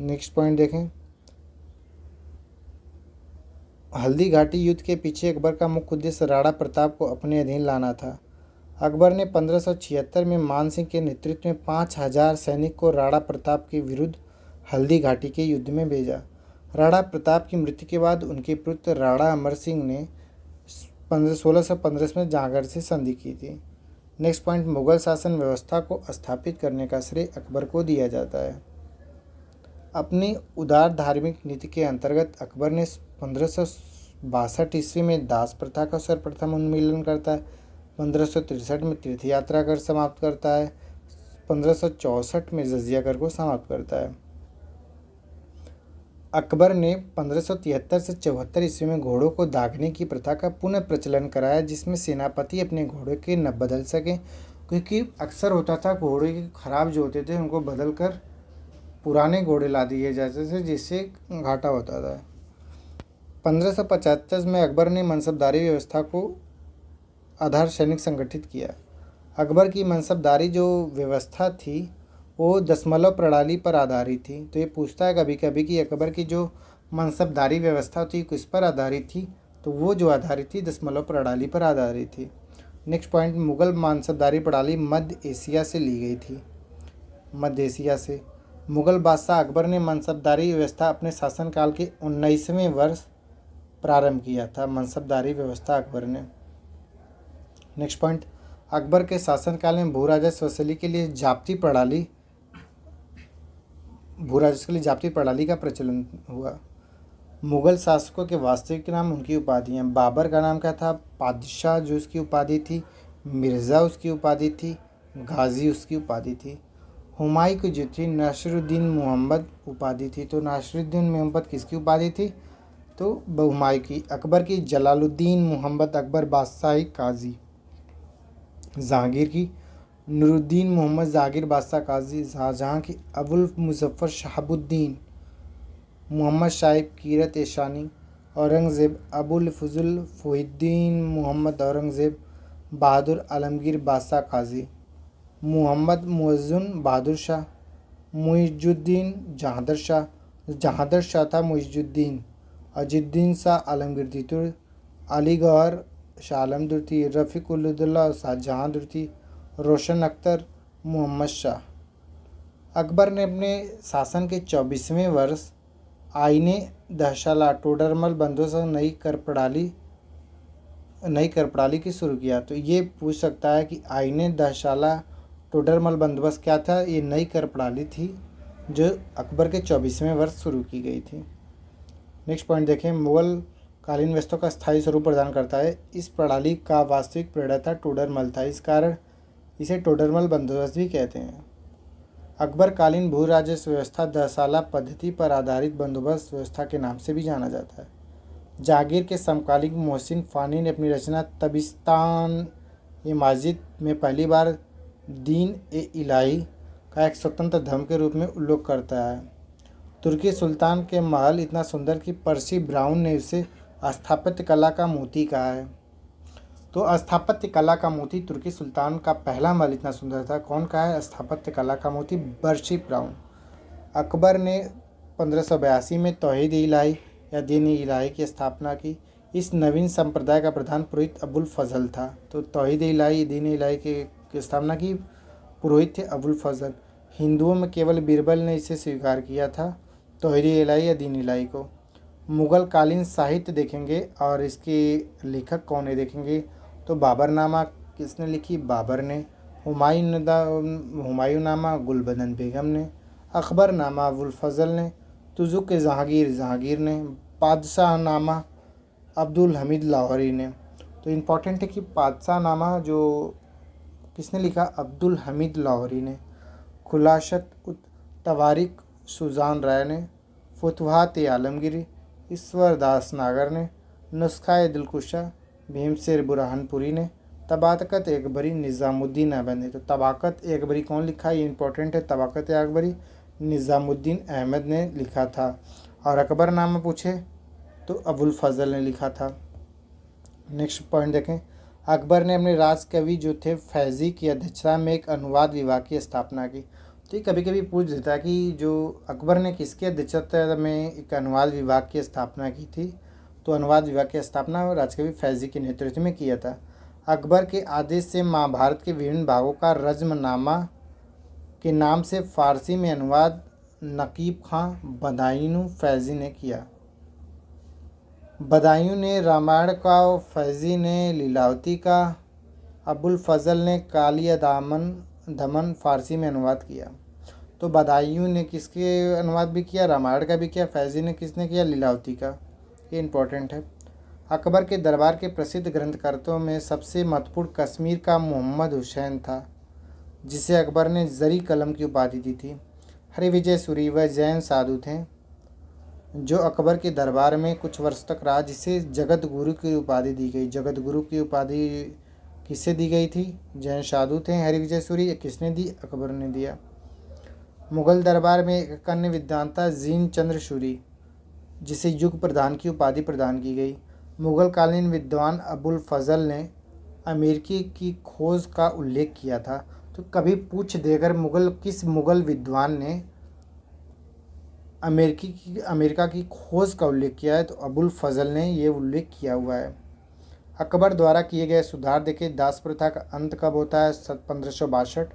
नेक्स्ट पॉइंट देखें। हल्दी घाटी युद्ध के पीछे अकबर का मुख्य उद्देश्य राणा प्रताप को अपने अधीन लाना था। अकबर ने 1576 में मान सिंह के नेतृत्व में 5000 सैनिक को राणा प्रताप के विरुद्ध हल्दी घाटी के युद्ध में भेजा। राणा प्रताप की मृत्यु के बाद उनके पुत्र राणा अमर सिंह ने 1615 में जांगड़ से संधि की थी। Next point. मुगल शासन व्यवस्था को स्थापित करने का श्रेय अकबर को दिया जाता है। अपनी उदार धार्मिक नीति के अंतर्गत अकबर ने 1562 ईस्वी में दास प्रथा का सर्वप्रथम उन्मूलन करता है। 1563 में तीर्थ यात्रा कर समाप्त करता है। 1564 में जजिया कर को समाप्त करता है। अकबर ने 1573 से 74 ईस्वी में घोड़ों को दागने की प्रथा का पुनः प्रचलन कराया, जिसमें सेनापति अपने घोड़े के न बदल सके, क्योंकि अक्सर होता था घोड़े खराब जो होते थे उनको बदल कर पुराने घोड़े ला दिए जाते थे, जिससे घाटा होता था। 1575 में अकबर ने मनसबदारी व्यवस्था को आधार सैनिक संगठित किया। अकबर की मनसबदारी जो व्यवस्था थी वो दशमलव प्रणाली पर आधारित थी। तो ये पूछता है कभी कभी कि अकबर की जो मनसबदारी व्यवस्था थी किस पर आधारित थी? तो वो जो आधारित थी दशमलव प्रणाली पर आधारित थी। Next point. मुगल मनसबदारी प्रणाली मध्य एशिया से ली गई थी। मध्य एशिया से मुगल बादशाह अकबर ने मनसबदारी व्यवस्था अपने शासनकाल के 19वें वर्ष प्रारंभ किया था। मनसबदारी व्यवस्था अकबर ने। Next point. अकबर के शासनकाल में भू राजस्व वसूली के लिए जाप्ती प्रणाली भू राजस्व के लिए जाप्ती प्रणाली का प्रचलन हुआ। मुगल शासकों के वास्तविक नाम, उनकी उपाधियाँ। बाबर का नाम क्या था? पादशाह जो उसकी उपाधि थी, मिर्ज़ा उसकी उपाधि थी, गाजी उसकी उपाधि थी। हुमायूं की जो थी नासिरुद्दीन मोहम्मद उपाधि थी। तो नासिरुद्दीन मोहम्मद किसकी उपाधि थी? तो हुमायूं की। अकबर की जलालुद्दीन मोहम्मद अकबर बादशाही काजी। जहांगीर की नूरुद्दीन मोहम्मद जहांगीर बादशाह काजी। शाहजहाँ की अबुल मुजफ्फर शहाबुद्दीन मोहम्मद साहिब कीरत एशानी। औरंगज़ेब अबुल फजल फरीदुद्दीन मोहम्मद औरंगज़ेब। बहादुर आलमगीर बादशाह काजी। मोहम्मद मुअज़्ज़म बहादुर शाह। मुइजुद्दीन जहादर शाह था मुइजुद्दीन। अजुद्दीन शाह आलमगीर द्वितीय। अली गौहर शाह आलम द्वितीय। रफ़ीक़ुल-उद-दौला शाहजहाँ द्वितीय। रोशन अख्तर मोहम्मद शाह। अकबर ने अपने शासन के 24वें वर्ष आईने दहशाला टोडरमल बंदोबस्त नई कर प्रणाली की शुरू किया। तो ये पूछ सकता है कि आईने दहशाला टोडरमल बंदोबस्त क्या था? ये नई कर प्रणाली थी जो अकबर के 24वें वर्ष शुरू की गई थी। नेक्स्ट पॉइंट देखें, मुगल कालीन व्यवस्था का स्थायी स्वरूप प्रदान करता है। इस प्रणाली का वास्तविक प्रेरणा टोडरमल था, इस कारण इसे टोडरमल बंदोबस्त भी कहते हैं। अकबर कालीन भू राजस्व व्यवस्था दहसाला पद्धति पर आधारित बंदोबस्त व्यवस्था के नाम से भी जाना जाता है। जहांगीर के समकालीन मोहसिन फ़ानी ने अपनी रचना तबिस्तान ए माजिद में पहली बार दीन ए इलाही का एक स्वतंत्र धर्म के रूप में उल्लेख करता है। तुर्की सुल्तान के महल इतना सुंदर कि पर्सी ब्राउन ने उसे स्थापत्य कला का मोती कहा है। तो स्थापत्य कला का मोती तुर्की सुल्तान का पहला महल इतना सुंदर था। कौन कहा है? स्थापत्य कला का मोती पर्सी ब्राउन। अकबर ने 1582 में तौहीद इलाही या दीन इलाही की स्थापना की। इस नवीन संप्रदाय का प्रधान पुरोहित अबुल फजल था। तो तौहीद इलाही दीन इलाही की स्थापना की पुरोहित थे अबुल फजल। हिंदुओं में केवल बीरबल ने इसे स्वीकार किया था, तौहीद इलाही या दीन इलाही को। मुग़ल कालीन साहित्य देखेंगे और इसके लेखक कौन है देखेंगे। तो बाबरनामा किसने लिखी? बाबर ने। हुमायूंनामा गुलबदन बेगम ने। अकबरनामा अबुल फजल ने। तुज़ुक जहांगीर ने। पादशाहनामा अब्दुल हमीद लाहौरी ने। तो इम्पॉर्टेंट है कि पादशाहनामा जो किसने लिखा? अब्दुल हमीद लाहौरी ने। खुलासत उत तवारिक सुजान राय ने। फुतुहात आलमगीर ईश्वर दास नागर ने। नुस्खा दिलकुशा भीमसेर बुरहानपुरी ने। तबाकत अकबरी निज़ामुद्दीन अहमद ने। तो तबाकत अकबरी कौन लिखा? ये इंपॉर्टेंट है। तबाकत अकबरी निज़ामुद्दीन अहमद ने लिखा था। और अकबरनामा पूछे तो अबुल फजल ने लिखा था। नेक्स्ट पॉइंट देखें, अकबर ने अपने राजकवि जो थे फैज़ी की अध्यक्षता में एक अनुवाद विभाग की स्थापना की। तो ये कभी कभी पूछ देता है कि जो अकबर ने किसकी अध्यक्षता में एक अनुवाद विभाग की स्थापना की थी। तो अनुवाद विभाग की स्थापना राजकवि फैज़ी के नेतृत्व में किया था। अकबर के आदेश से महाभारत के विभिन्न भागों का रज़्मनामा के नाम से फ़ारसी में अनुवाद नकीब खां बदायूं फ़ैज़ी ने किया। बदायूं ने रामायण का, फैज़ी ने लीलावती का, अबुल फजल ने कालिया दमन फ़ारसी में अनुवाद किया। तो बदायूं ने किसके अनुवाद भी किया? रामायण का भी किया। फैज़ी ने किसने किया? लीलावती का। ये इम्पोर्टेंट है। अकबर के दरबार के प्रसिद्ध ग्रंथकर्ताओं में सबसे महत्वपूर्ण कश्मीर का मोहम्मद हुसैन था, जिसे अकबर ने जरी कलम की उपाधि दी थी। हरिविजय सूरी वह जैन साधु थे जो अकबर के दरबार में कुछ वर्ष तक रहा, जिसे जगत गुरु की उपाधि दी गई। जगत गुरु की उपाधि किससे दी गई थी? जैन साधु थे हरिविजय सूरी। किसने दी? अकबर ने दिया। मुगल दरबार में एक कन्या विद्वान था जीन चंद्र सूरी, जिसे युग प्रधान की उपाधि प्रदान की गई। मुगल कालीन विद्वान अबुल फजल ने अमेरिकी की खोज का उल्लेख किया था। तो कभी पूछ देकर किस मुगल विद्वान ने अमेरिका की खोज का उल्लेख किया है? तो अबुल फजल ने ये उल्लेख किया हुआ है। अकबर द्वारा किए गए सुधार देखे। दास प्रथा का अंत कब होता है? 1562।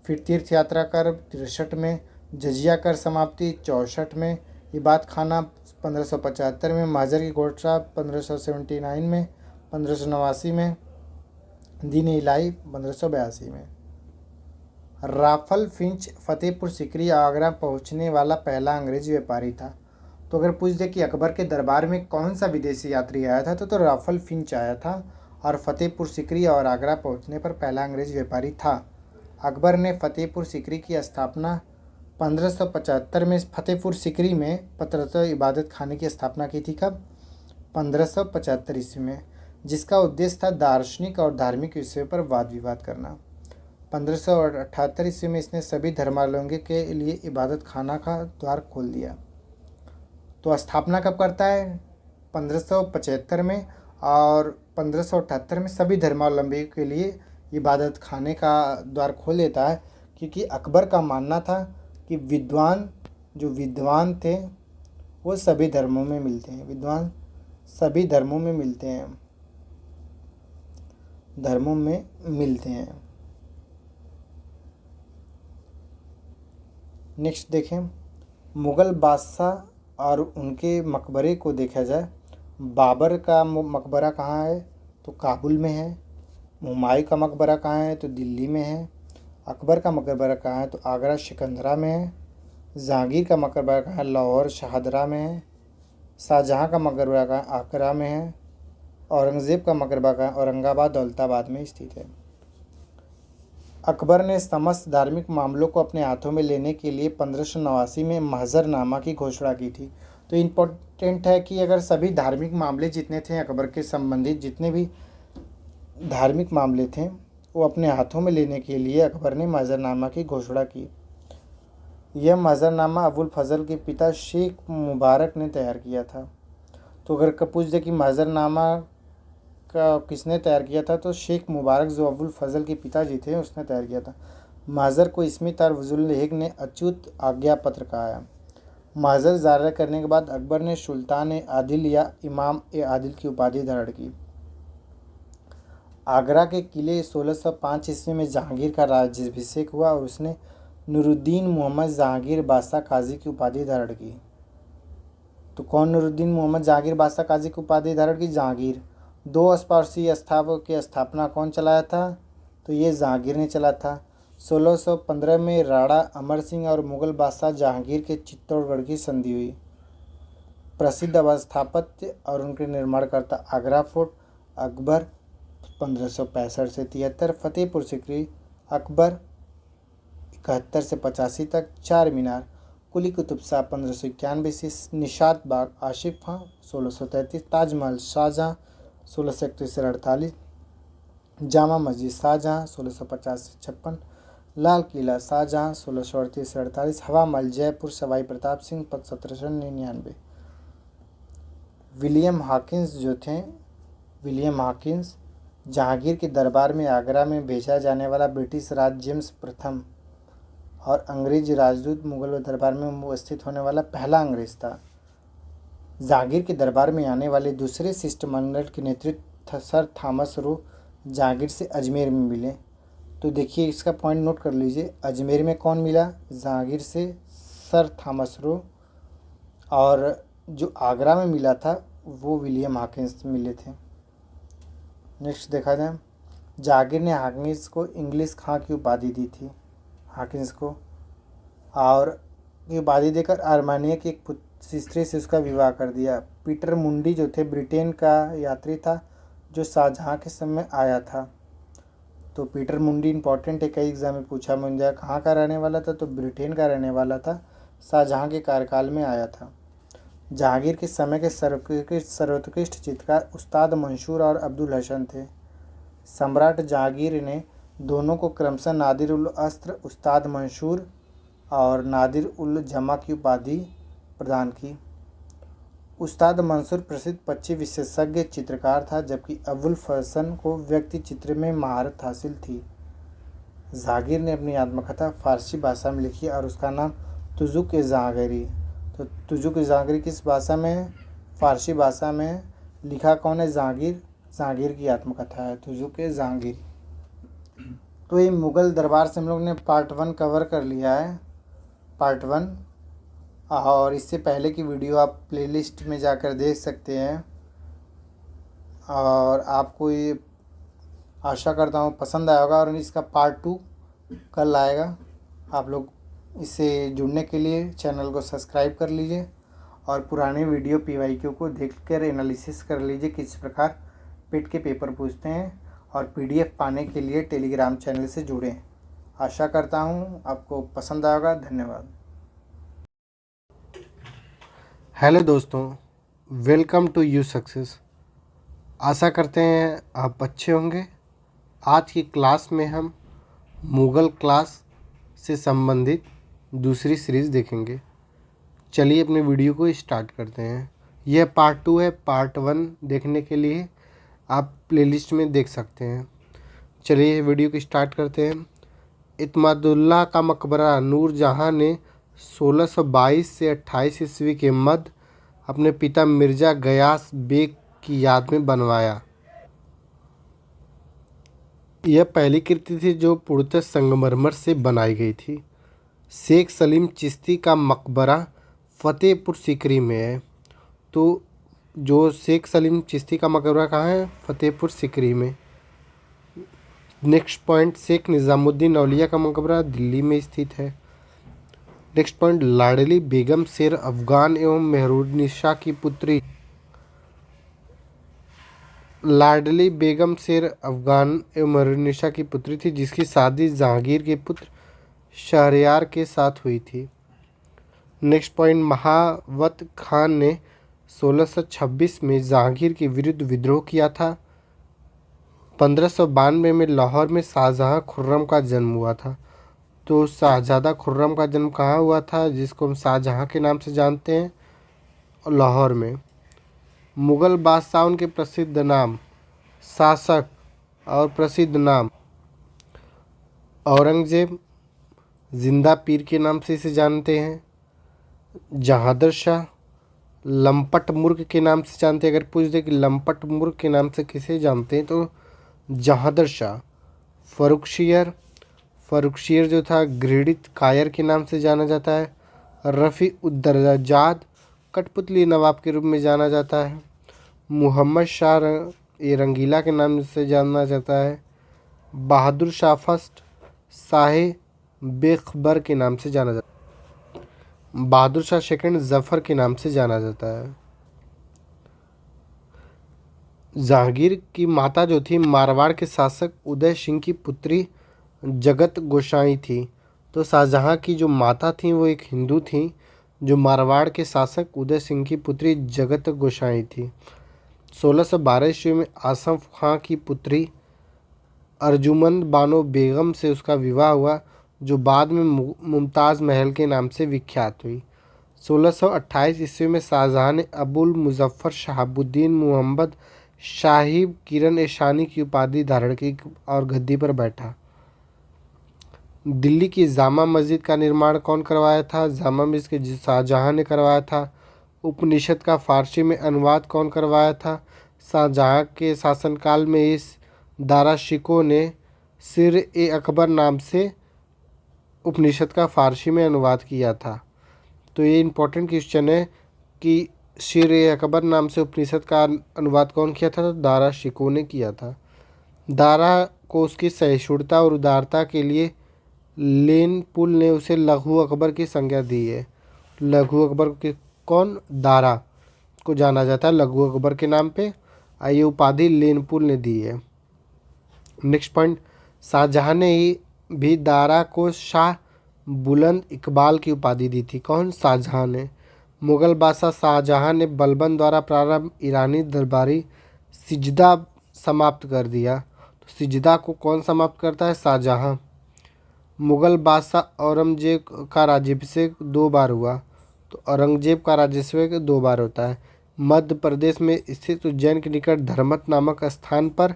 फिर तीर्थ यात्रा कर 63 में। जजिया कर समाप्ति 64 में। इबादत खाना 1575 में। महाजर की घोषणा 1579 में। 1589 में। दीन इलाही 1582 में। राफल फिंच फतेहपुर सीकरी आगरा पहुंचने वाला पहला अंग्रेज व्यापारी था। तो अगर पूछ दे कि अकबर के दरबार में कौन सा विदेशी यात्री आया था तो राफल फिंच आया था और फतेहपुर सीकरी और आगरा पहुंचने पर पहला अंग्रेज व्यापारी था। अकबर ने फतेहपुर सीकरी की स्थापना 1575 में फतेहपुर सीकरी में पत्रत इबादत खाने की स्थापना की थी। कब? 1575 ईस्वी में, जिसका उद्देश्य था दार्शनिक और धार्मिक विषयों पर वाद विवाद करना। 1578 ईस्वी में इसने सभी धर्मावलंबी के लिए इबादत खाना का द्वार खोल दिया। तो स्थापना कब करता है? 1575 में, और 1578 में सभी धर्मावलंबी के लिए इबादत खाने का द्वार खोल देता है, क्योंकि अकबर का मानना था कि विद्वान थे वो सभी धर्मों में मिलते हैं। विद्वान सभी धर्मों में मिलते हैं। नेक्स्ट देखें, मुग़ल बादशाह और उनके मकबरे को देखा जाए। बाबर का मकबरा कहाँ है? तो काबुल में है। हुमायूं का मकबरा कहाँ है? तो दिल्ली में है। अकबर का मकबरा कहाँ है? तो आगरा सिकंदरा में है। जहांगीर का मकबरा कहाँ है? लाहौर शाहदरा में है। शाहजहाँ का मकबरा कहाँ है? आगरा में है। औरंगज़ेब का मकबरा कहाँ है? औरंगाबाद दौलताबाद में स्थित है। अकबर ने समस्त धार्मिक मामलों को अपने हाथों में लेने के लिए 1589 में महजरनामा की घोषणा की थी। तो इम्पोर्टेंट है कि अगर सभी धार्मिक मामले जितने थे अकबर के संबंधित जितने भी धार्मिक मामले थे वो अपने हाथों में लेने के लिए अकबर ने महजरनामा की घोषणा की। यह महजरनामा अबुल फजल के पिता शेख मुबारक ने तैयार किया था। तो अगर पूछ दे कि महजरनामा का किसने तैयार किया था, तो शेख मुबारक जो अबुल फजल के पिताजी थे उसने तैयार किया था। महजर को स्मिथ और वजुल हेग ने अच्युत आज्ञा पत्र कहा है। महजर जारी करने के बाद अकबर ने सुल्तान आदिल या इमाम ए आदिल की उपाधि धारण की। आगरा के किले 1605 ईस्वी में जहांगीर का राज्याभिषेक हुआ और उसने नूरुद्दीन मोहम्मद जहांगीर बादशाह काजी की उपाधि धारण की। तो कौन नूरुद्दीन मोहम्मद जहांगीर बादशाह काजी की उपाधि धारण की? जहांगीर। 2 स्पर्शीय स्थापकों की स्थापना कौन चलाया था? तो ये जहांगीर ने चला था। 1615 में राणा अमर सिंह और मुग़ल बादशाह जहांगीर के चित्तौड़गढ़ की संधि हुई। प्रसिद्ध स्थापत्य और उनके निर्माणकर्ता आगरा फोर्ट अकबर 1565 से 73, फतेहपुर सीकरी अकबर 71 से 85 तक, 4 मीनार, कुली कुतुब शाह 1591 से, निशात बाग आशिफ खां 1633, ताजमहल शाहजहाँ 1631 से 48, जामा मस्जिद शाहजहाँ 1650 से 56, लाल किला शाहजहाँ 1638 से 48, हवा महल जयपुर सवाई प्रताप सिंह 1799। विलियम हॉकिंस जहांगीर के दरबार में आगरा में भेजा जाने वाला ब्रिटिश राज जेम्स प्रथम और अंग्रेज राजदूत मुगल दरबार में उपस्थित होने वाला पहला अंग्रेज था। जहांगीर के दरबार में आने वाले दूसरे शिष्टमंडल के नेतृत्व सर थॉमस रो जहांगीर से अजमेर में मिले। तो देखिए इसका पॉइंट नोट कर लीजिए, अजमेर में कौन मिला? जहांगीर से सर थॉमस रो, और जो आगरा में मिला था वो विलियम हॉकिंस मिले थे। नेक्स्ट देखा जाए, जहांगीर ने हॉकिंस को इंग्लिश खां की उपाधि दी थी। हॉकिंस को और ये उपाधि देकर आर्मानिया की एक स्त्री से उसका विवाह कर दिया। पीटर मुंडी जो थे ब्रिटेन का यात्री था जो शाहजहाँ के समय आया था। तो पीटर मुंडी इंपॉर्टेंट है, कई एग्जाम में पूछा मुझे कहाँ का रहने वाला था, तो ब्रिटेन का रहने वाला था, शाहजहाँ के कार्यकाल में आया था। जहांगीर के समय के सर्वोत्कृष्ट चित्रकार उस्ताद मंसूर और अब्दुल हसन थे। सम्राट जहांगीर ने दोनों को क्रमशः नादिर उल अस्त्र उस्ताद मंसूर और नादिर उल जमा की उपाधि प्रदान की। उस्ताद मंसूर प्रसिद्ध पक्षी विशेषज्ञ चित्रकार था, जबकि अबुल फसन को व्यक्ति चित्र में महारत हासिल थी। जहांगीर ने अपनी आत्मकथा फारसी भाषा में लिखी और उसका नाम तुजुक जहांगीरी। तो तुजुक जहांगीरी किस भाषा में है? फारसी भाषा में। लिखा कौन है? जहांगीर की आत्मकथा है तुजुक जहांगीरी। तो ये मुग़ल दरबार से हम लोग ने पार्ट 1 कवर कर लिया है, पार्ट 1। और इससे पहले की वीडियो आप प्लेलिस्ट में जाकर देख सकते हैं। और आपको ये आशा करता हूँ पसंद आया होगा। और इसका पार्ट 2 कल आएगा। आप लोग इससे जुड़ने के लिए चैनल को सब्सक्राइब कर लीजिए और पुराने वीडियो PYQ को देखकर एनालिसिस कर लीजिए किस प्रकार पेट के पेपर पूछते हैं, और PDF पाने के लिए टेलीग्राम चैनल से जुड़ें। आशा करता हूँ आपको पसंद आएगा। धन्यवाद। हेलो दोस्तों, वेलकम टू यू सक्सेस। आशा करते हैं आप अच्छे होंगे। आज की क्लास में हम मुगल क्लास से संबंधित दूसरी सीरीज़ देखेंगे। चलिए अपने वीडियो को स्टार्ट करते हैं। यह पार्ट 2 है। पार्ट 1 देखने के लिए आप प्लेलिस्ट में देख सकते हैं। चलिए वीडियो को स्टार्ट करते हैं। इत्मादुल्लाह का मकबरा नूरजहाँ ने 1622 से 28 ईस्वी के मध्य अपने पिता मिर्ज़ा गयास बेग की याद में बनवाया। यह पहली कृति थी जो पूर्णतः संगमरमर से बनाई गई थी। शेख सलीम चिश्ती का मकबरा फतेहपुर सीकरी में है। तो जो शेख सलीम चिश्ती का मकबरा कहाँ है? फतेहपुर सीकरी में। नेक्स्ट पॉइंट, शेख निज़ामुद्दीन औलिया का मकबरा दिल्ली में स्थित है। नेक्स्ट पॉइंट, लाडली बेगम शेर अफगान एवं मेहरुन्निसा की पुत्री। लाडली बेगम शेर अफगान एवं मेहरुन्निसा की पुत्री थी, जिसकी शादी जहांगीर के पुत्र शहरयार के साथ हुई थी। नेक्स्ट पॉइंट, महावत खान ने 1626 में जहांगीर के विरुद्ध विद्रोह किया था। 1592 में लाहौर में शाहजहां खुर्रम का जन्म हुआ था। तो शाहजादा खुर्रम का जन्म कहाँ हुआ था, जिसको हम शाहजहां के नाम से जानते हैं? लाहौर में। मुग़ल बादशाहों के प्रसिद्ध नाम, शासक और प्रसिद्ध नाम, औरंगजेब जिंदा पीर के नाम से इसे जानते हैं। जहांदर शाह लंपट मुर्ग के नाम से जानते हैं। अगर पूछ दे कि लंपट मुर्ग के नाम से किसे जानते हैं तो जहांदर शाह। फ़र्रुखशियर जो था घृणित कायर के नाम से जाना जाता है। रफ़ी उद्दरजाद कठपुतली नवाब के रूप में जाना जाता है। मुहम्मद शाह ये रंगीला के नाम से जाना जाता है। बहादुर शाह फर्स्ट शाह बेखबर के नाम से जाना जाता है। बहादुर शाह सेकंड जफ़र के नाम से जाना जाता है। जहांगीर की माता जो थी मारवाड़ के शासक उदय सिंह की पुत्री जगत गोसाई थी। तो शाहजहां की जो माता थी वो एक हिंदू थी, जो मारवाड़ के शासक उदय सिंह की पुत्री जगत गोसाई थी। 1612 ईस्वी में आसफ खां की पुत्री अर्जुमंद बानो बेगम से उसका विवाह हुआ, जो बाद में मुमताज़ महल के नाम से विख्यात हुई। 1628 ईस्वी में शाहजहां ने अबुल मुजफ्फर शहाबुद्दीन मुहम्मद साहिब किरण ऐशानी की उपाधि धारण की और गद्दी पर बैठा। दिल्ली की जामा मस्जिद का निर्माण कौन करवाया था? जामा मस्जिद के शाहजहां ने करवाया था। उपनिषद का फारसी में अनुवाद कौन करवाया था? शाहजहां के शासनकाल में इस दारा शिकोह ने सिर ए अकबर नाम से उपनिषद का फारसी में अनुवाद किया था। तो ये इम्पोर्टेंट क्वेश्चन है कि सिर ए अकबर नाम से उपनिषद का अनुवाद कौन किया था? तो दारा शिकोह ने किया था। दारा को उसकी सहिष्णुता और उदारता के लिए लेनपुल ने उसे लघु अकबर की संज्ञा दी है। लघु अकबर के कौन? दारा को जाना जाता है लघु अकबर के नाम पे। ये उपाधि लेनपुल ने दी है। नेक्स्ट पॉइंट, शाहजहां ने ही भी दारा को शाह बुलंद इकबाल की उपाधि दी थी। कौन? शाहजहां ने। मुग़ल बादशाह शाहजहां ने बलबन द्वारा प्रारंभ ईरानी दरबारी सिजदा समाप्त कर दिया। तो सिजदा को कौन समाप्त करता है? शाहजहां। मुग़ल बादशाह औरंगजेब का राज्याभिषेक 2 बार हुआ। तो औरंगजेब का राज्याभिषेक 2 बार होता है। मध्य प्रदेश में स्थित उज्जैन के निकट धर्मत नामक स्थान पर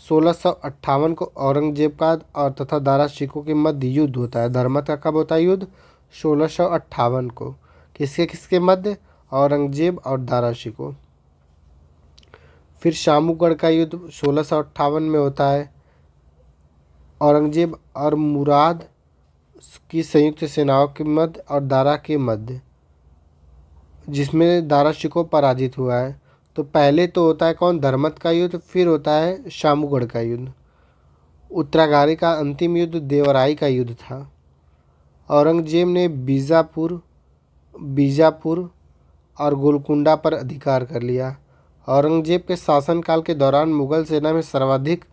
1658 को औरंगजेब का और तथा दारा शिकोह के मध्य युद्ध होता है। धर्मत का कब होता है युद्ध? 1658 को। किसके किसके मध्य? औरंगजेब और दारा शिकोह। फिर शामूगढ़ का युद्ध 1658 में होता है। औरंगजेब और मुराद की संयुक्त सेनाओं के मध्य और दारा के मध्य, जिसमें दारा शिकोह पराजित हुआ है। तो पहले तो होता है कौन? धर्मत का युद्ध, फिर होता है शामूगढ़ का युद्ध। उत्तरागारी का अंतिम युद्ध देवराई का युद्ध था। औरंगजेब ने बीजापुर और गोलकुंडा पर अधिकार कर लिया। औरंगजेब के शासनकाल के दौरान मुगल सेना में सर्वाधिक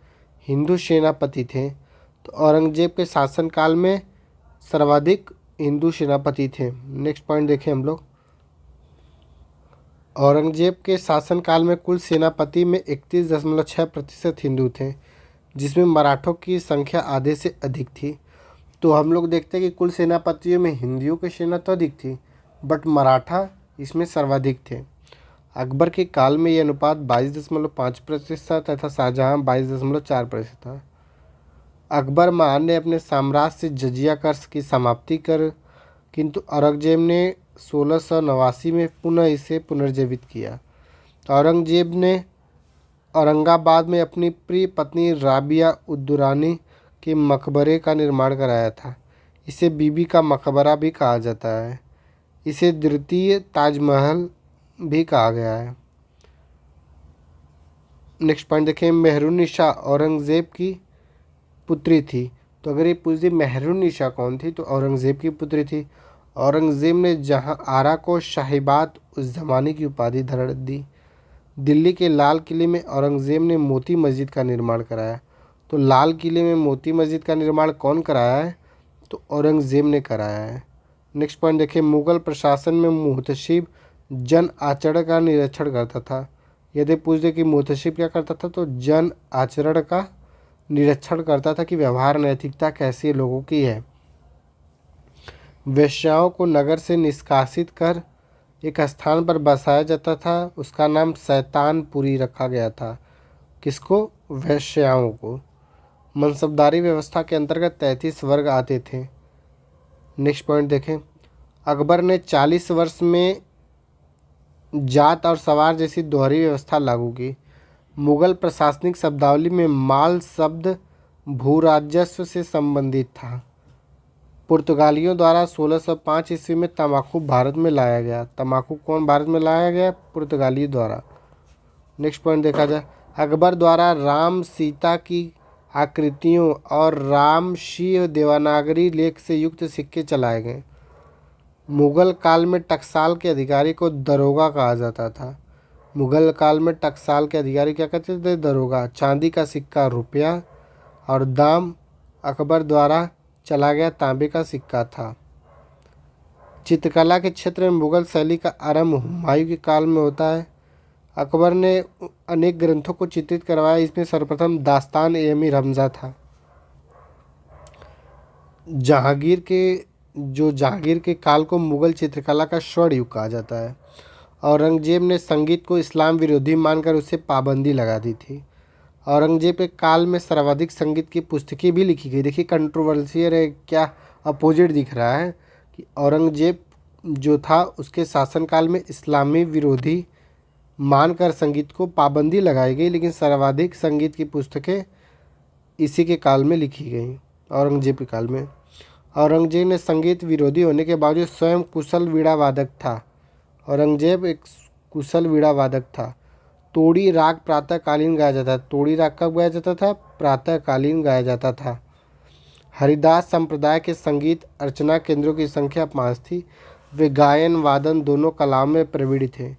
हिंदू सेनापति थे। तो औरंगजेब के शासनकाल में सर्वाधिक हिंदू सेनापति थे। नेक्स्ट पॉइंट देखें हम लोग। औरंगजेब के शासनकाल में कुल सेनापति में 31.6% हिंदू थे, जिसमें मराठों की संख्या आधे से अधिक थी। तो हम लोग देखते हैं कि कुल सेनापतियों में हिंदुओं की सेना तो अधिक थी, बट मराठा इसमें सर्वाधिक थे। अकबर के काल में यह अनुपात 22.5% तथा शाहजहाँ 22.4% था। अकबर महान ने अपने साम्राज्य से जजिया कर की समाप्ति कर, किंतु औरंगजेब ने 1689 में पुनः इसे पुनर्जीवित किया। औरंगजेब ने औरंगाबाद में अपनी प्रिय पत्नी राबिया उद्दुरानी के मकबरे का निर्माण कराया था। इसे बीबी का मकबरा भी कहा जाता है। इसे द्वितीय ताजमहल भी कहा गया है। नेक्स्ट पॉइंट देखें। मेहरुन्निसा औरंगजेब की पुत्री थी। तो अगर ये पूछ दी मेहरुन्निसा कौन थी, तो औरंगजेब की पुत्री थी। औरंगजेब ने जहां आरा को शाहीबाद उस ज़माने की उपाधि धर दी। दिल्ली के लाल किले में औरंगजेब ने मोती मस्जिद का निर्माण कराया। तो लाल किले में मोती मस्जिद का निर्माण कौन कराया है, तो औरंगजेब ने कराया है। नेक्स्ट पॉइंट देखिए। मुगल प्रशासन में मुहतसिब जन आचरण का निरीक्षण करता था। यदि पूछ दे कि मुहतसिब क्या करता था, तो जन आचरण का निरीक्षण करता था कि व्यवहार नैतिकता कैसी लोगों की है। वेश्याओं को नगर से निष्कासित कर एक स्थान पर बसाया जाता था। उसका नाम शैतानपुरी रखा गया था। किसको? वेश्याओं को। मनसबदारी व्यवस्था के अंतर्गत 33 वर्ग आते थे। नेक्स्ट पॉइंट देखें। अकबर ने 40 वर्ष में जाट और सवार जैसी दोहरी व्यवस्था लागू की। मुगल प्रशासनिक शब्दावली में माल शब्द भूराजस्व से संबंधित था। पुर्तगालियों द्वारा 1605 ईस्वी में तंबाकू भारत में लाया गया। तंबाकू कौन भारत में लाया गया? पुर्तगालियों द्वारा। नेक्स्ट पॉइंट देखा जाए। अकबर द्वारा राम सीता की आकृतियों और राम शिव देवनागरी लेख से युक्त सिक्के चलाए गए। मुगल काल में टकसाल के अधिकारी को दरोगा कहा जाता था। मुगल काल में टकसाल के अधिकारी क्या कहते थे? दरोगा। चांदी का सिक्का रुपया और दाम अकबर द्वारा चला गया तांबे का सिक्का था। चित्रकला के क्षेत्र में मुगल शैली का आरंभ हुमायूं के काल में होता है। अकबर ने अनेक ग्रंथों को चित्रित करवाया। इसमें सर्वप्रथम दास्तान ए अमीर हमजा था। जहांगीर के काल को मुगल चित्रकला का स्वर्ण युग कहा जाता है। औरंगजेब ने संगीत को इस्लाम विरोधी मानकर उसे पाबंदी लगा दी थी। औरंगजेब के काल में सर्वाधिक संगीत की पुस्तकें भी लिखी गई। देखिए कंट्रोवर्शियल है, क्या अपोजिट दिख रहा है कि औरंगजेब जो था उसके शासनकाल में इस्लामी विरोधी मानकर संगीत को पाबंदी लगाई गई, लेकिन सर्वाधिक संगीत की पुस्तकें इसी के काल में लिखी गई, औरंगजेब के काल में। औरंगजेब ने संगीत विरोधी होने के बावजूद स्वयं कुशल वीणा वादक था। औरंगजेब एक कुशल वीणा वादक था। तोड़ी राग प्रातःकालीन गाया जाता था। तोड़ी राग कब गाया जाता था? प्रातःकालीन गाया जाता था। हरिदास संप्रदाय के संगीत अर्चना केंद्रों की संख्या 5 थी। वे गायन वादन दोनों कलाओं में प्रवीण थे।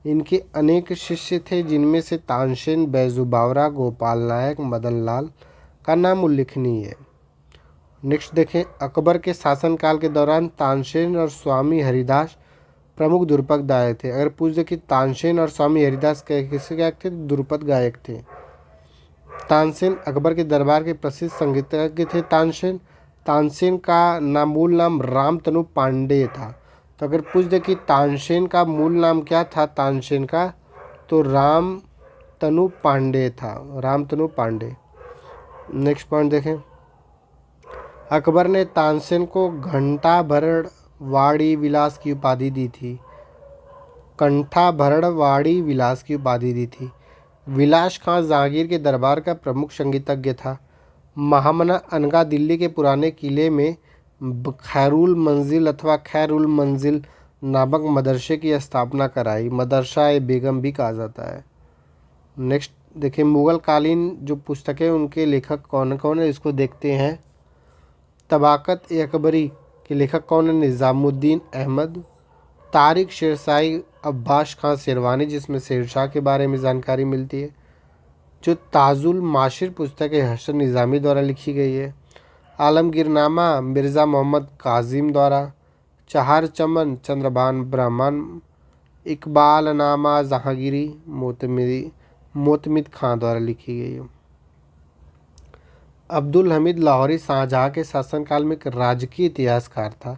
इनके अनेक शिष्य थे, जिनमें से तानसेन, बैजू बावरा, गोपाल नायक, मदन लाल का नाम उल्लेखनीय है। नेक्स्ट देखें। अकबर के शासनकाल के दौरान तानसेन और स्वामी हरिदास प्रमुख ध्रुपद गायक थे। अगर पूछ दे कि तानसेन और स्वामी हरिदास किसके गायक थे? ध्रुपद गायक थे। तानसेन अकबर के दरबार के प्रसिद्ध संगीतज्ञ थे। तानसेन का मूल नाम रामतनु पांडे था। तो अगर पूछ दे कि तानसेन का मूल नाम क्या था तानसेन का, तो रामतनु पांडे था। रामतनु पांडे। नेक्स्ट पॉइंट देखें। अकबर ने तानसेन को घंटाभरण वाड़ी विलास की उपाधि दी थी। कंठाभरण वाड़ी विलास की उपाधि दी थी। विलास खां जहांगीर के दरबार का प्रमुख संगीतज्ञ था। महामना अनगा दिल्ली के पुराने किले में खैरुल मंजिल अथवा खैरुल मंजिल नामक मदरसे की स्थापना कराई। मदरसा ए बेगम भी कहा जाता है। नेक्स्ट देखिए मुग़ल कालीन जो पुस्तकें उनके लेखक कौन कौन है इसको देखते हैं। तबाक़त ए अकबरी के लेखक कौन है? निज़ामुद्दीन अहमद। तारिक शेरशाही अब्बास खां शेरवानी, जिसमें शेरशाह के बारे में जानकारी मिलती है। जो ताजुल माशिर पुस्तक है हसन निज़ामी द्वारा लिखी गई है। आलमगीरनामा मिर्ज़ा मोहम्मद काजिम द्वारा। चहार चमन चंद्रभान ब्राह्मण। इकबालनामा जहांगीरी मोतमिद खां द्वारा लिखी गई है। अब्दुल हमीद लाहौरी शाहजहाँ के शासनकाल में एक राजकीय इतिहासकार था।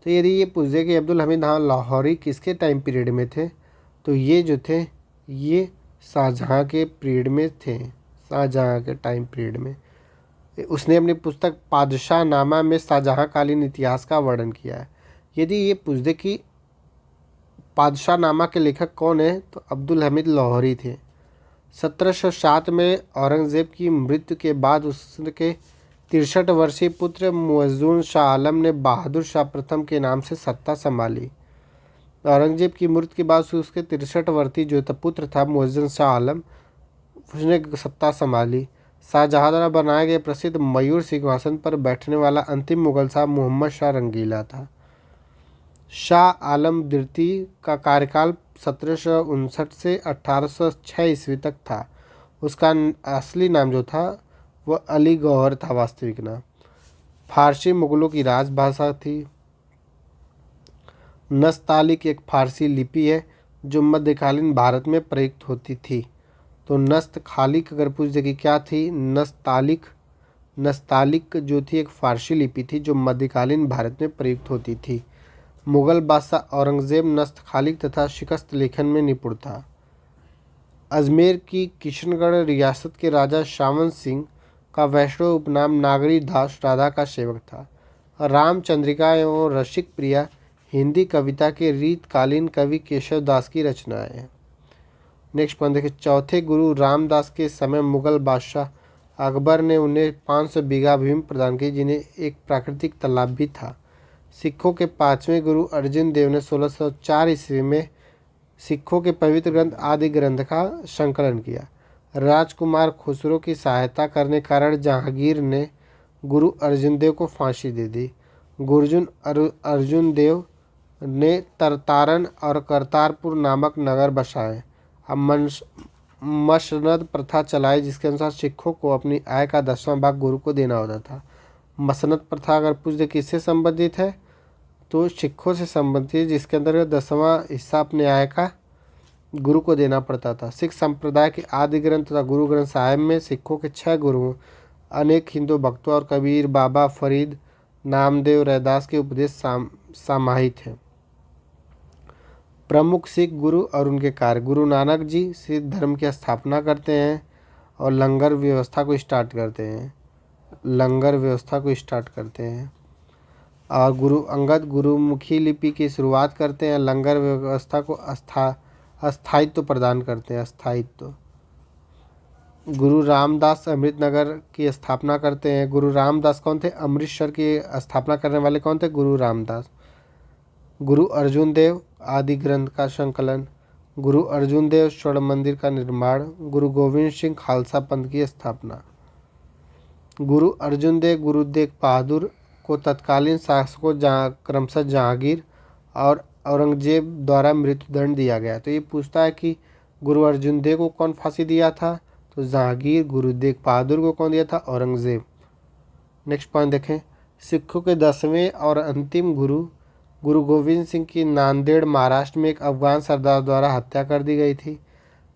तो यदि ये पूछ दे कि अब्दुल हमीद लाहौरी किसके टाइम पीरियड में थे, तो ये जो थे ये शाहजहाँ के पीरियड में थे, शाहजहाँ के टाइम पीरियड में। उसने अपनी पुस्तक पादशाह नामा में शाहजहाँ कालीन इतिहास का वर्णन किया है। यदि ये पूछ दे कि पादशाह नामा के लेखक कौन है, तो अब्दुल हमीद लाहौरी थे। 1707 में औरंगज़ेब की मृत्यु के बाद उसके 63 वर्षीय पुत्र मुअज़्ज़म शाह आलम ने बहादुर शाह प्रथम के नाम से सत्ता संभाली। औरंगज़ेब की मृत्यु के बाद उसके 63 वर्षीय जो पुत्र था मुअज़्ज़म शाह आलम, उसने सत्ता संभाली। शाहजहाँ द्वारा बनाए गए प्रसिद्ध मयूर सिंहासन पर बैठने वाला अंतिम मुगल शाह मोहम्मद शाह रंगीला था। शाह आलम द्वितीय का कार्यकाल 1759 से 1806 ईस्वी तक था। उसका असली नाम जो था वह अली गौहर था, वास्तविक नाम। फारसी मुगलों की राजभाषा थी। नस्तालिक एक फारसी लिपि है जो मध्यकालीन भारत में प्रयुक्त होती थी। तो नस्तखालिक अगर पूछ दे कि क्या थी, नस्तालिक जो थी एक फारसी लिपि थी जो मध्यकालीन भारत में प्रयुक्त होती थी। मुगल बादशाह औरंगज़ेब नस्तखालिक तथा शिकस्त लेखन में निपुण था। अजमेर की किशनगढ़ रियासत के राजा शावन सिंह का वैष्णव उपनाम नागरी दास राधा का सेवक था। रामचंद्रिका एवं रसिक प्रिया हिंदी कविता के रीतकालीन कवि केशव दास की रचनाएं हैं। नेक्स्ट पॉइंट देखिए, चौथे गुरु रामदास के समय मुगल बादशाह अकबर ने उन्हें 500 बीघा भूमि प्रदान की, जिन्हें एक प्राकृतिक तालाब भी था। सिखों के 5वें गुरु अर्जुन देव ने 1604 ईस्वी में सिखों के पवित्र ग्रंथ आदि ग्रंथ का संकलन किया। राजकुमार खुसरो की सहायता करने के कारण जहांगीर ने गुरु अर्जुन देव को फांसी दे दी। अर्जुन देव ने तरतारन और करतारपुर नामक नगर बसाए। अब मसनद प्रथा चलाई, जिसके अनुसार सिखों को अपनी आय का 10वां भाग गुरु को देना होता था। मसनद प्रथा अगर पूछ दे किससे संबंधित है, तो सिखों से संबंधित, जिसके अंदर 10वां हिस्सा अपने आय का गुरु को देना पड़ता था। सिख संप्रदाय के आदि ग्रंथ तथा गुरु ग्रंथ साहिब में सिखों के 6 गुरुओं अनेक हिंदू भक्तों और कबीर, बाबा फरीद, नामदेव, रैदास के उपदेश समाहित हैं। प्रमुख सिख गुरु और उनके कार्य। गुरु नानक जी सिख धर्म की स्थापना करते हैं और लंगर व्यवस्था को स्टार्ट करते हैं। और गुरु अंगद गुरुमुखी लिपि की शुरुआत करते हैं, लंगर व्यवस्था को अस्थायित्व प्रदान करते हैं। गुरु रामदास अमृतनगर की स्थापना करते हैं। गुरु रामदास कौन थे? अमृतसर की स्थापना करने वाले कौन थे? गुरु रामदास। गुरु अर्जुन देव आदि ग्रंथ का संकलन। गुरु अर्जुन देव स्वर्ण मंदिर का निर्माण। गुरु गोविंद सिंह खालसा पंथ की स्थापना। गुरु अर्जुन देव गुरु तेग बहादुर को तत्कालीन शासकों क्रमशः जहांगीर और औरंगजेब द्वारा मृत्युदंड दिया गया। तो ये पूछता है कि गुरु अर्जुन देव को कौन फांसी दिया था, तो जहांगीर। गुरु तेग बहादुर को कौन दिया था? औरंगजेब। नेक्स्ट पॉइंट देखें, सिखों के 10वें और अंतिम गुरु गुरु गोविंद सिंह की नांदेड़ महाराष्ट्र में एक अफगान सरदार द्वारा हत्या कर दी गई थी।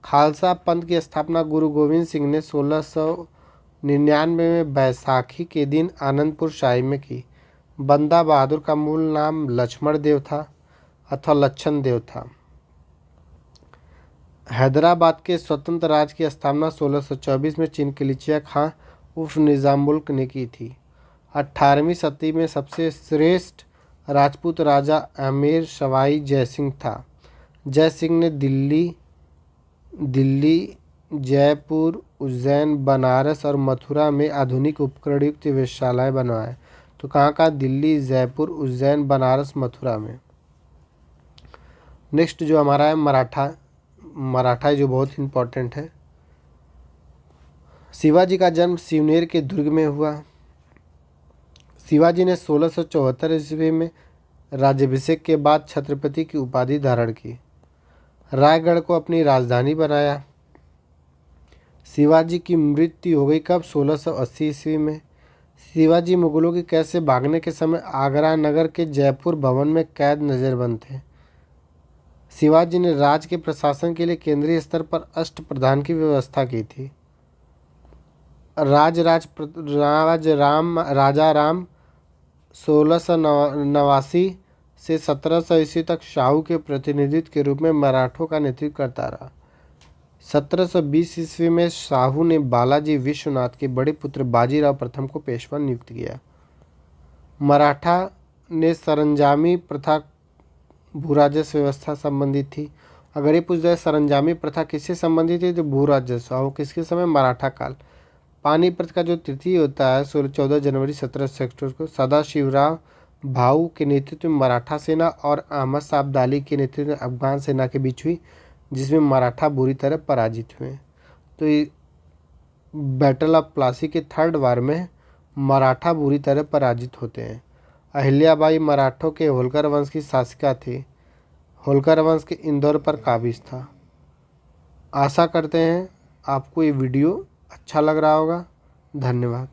खालसा पंथ की स्थापना गुरु गोविंद सिंह ने 1699 में बैसाखी के दिन आनंदपुर साहिब में की। बंदा बहादुर का मूल नाम लक्ष्मण देव था अथवा लक्षण देव था। हैदराबाद के स्वतंत्र राज्य की स्थापना 1624 में चिनकिलिचिया खां उर्फ निज़ाम मुल्क ने की थी। 18वीं सदी में सबसे श्रेष्ठ राजपूत राजा अमीर सवाई जयसिंह था। जयसिंह ने दिल्ली, जयपुर, उज्जैन, बनारस और मथुरा में आधुनिक उपकरणयुक्त वेधशालाएँ बनवाए। तो कहाँ? दिल्ली, जयपुर, उज्जैन, बनारस, मथुरा में। नेक्स्ट जो हमारा है मराठा जो बहुत इंपॉर्टेंट है। शिवाजी का जन्म सिवनेर के दुर्ग में हुआ। शिवाजी ने 1674 ईस्वी में राज्याभिषेक के बाद छत्रपति की उपाधि धारण की। रायगढ़ को अपनी राजधानी बनाया। शिवाजी की मृत्यु हो गई कब? 1680 ईस्वी में। शिवाजी मुगलों की कैद से भागने के समय आगरा नगर के जयपुर भवन में कैद नज़रबंद थे। शिवाजी ने राज्य के प्रशासन के लिए केंद्रीय स्तर पर अष्टप्रधान की व्यवस्था की थी। राजा राम 1689 से 1700 ईस्वी तक शाहू के प्रतिनिधित्व के रूप में मराठों का नेतृत्व करता रहा। 1720 ईस्वी में शाहू ने बालाजी विश्वनाथ के बड़े पुत्र बाजीराव प्रथम को पेशवा नियुक्त किया। मराठा ने सरंजामी प्रथा भूराजस्व व्यवस्था संबंधित थी। अगर ये पूछ जाए सरंजामी प्रथा किससे संबंधित थी तो भूराजस्व, और किसके समय? मराठा काल। पानीपत का जो तिथि होता है 14 जनवरी 1766 को सदाशिवराव भाऊ के नेतृत्व में मराठा सेना और अहमद शाह अब्दाली के नेतृत्व में अफगान सेना के बीच हुई, जिसमें मराठा बुरी तरह पराजित हुए। तो ये बैटल ऑफ प्लासी के 3rd वार में मराठा बुरी तरह पराजित होते हैं। अहिल्याबाई मराठों के होलकर वंश की शासिका थी। होलकर वंश के इंदौर पर काबिज था। आशा करते हैं आपको ये वीडियो अच्छा लग रहा होगा। धन्यवाद।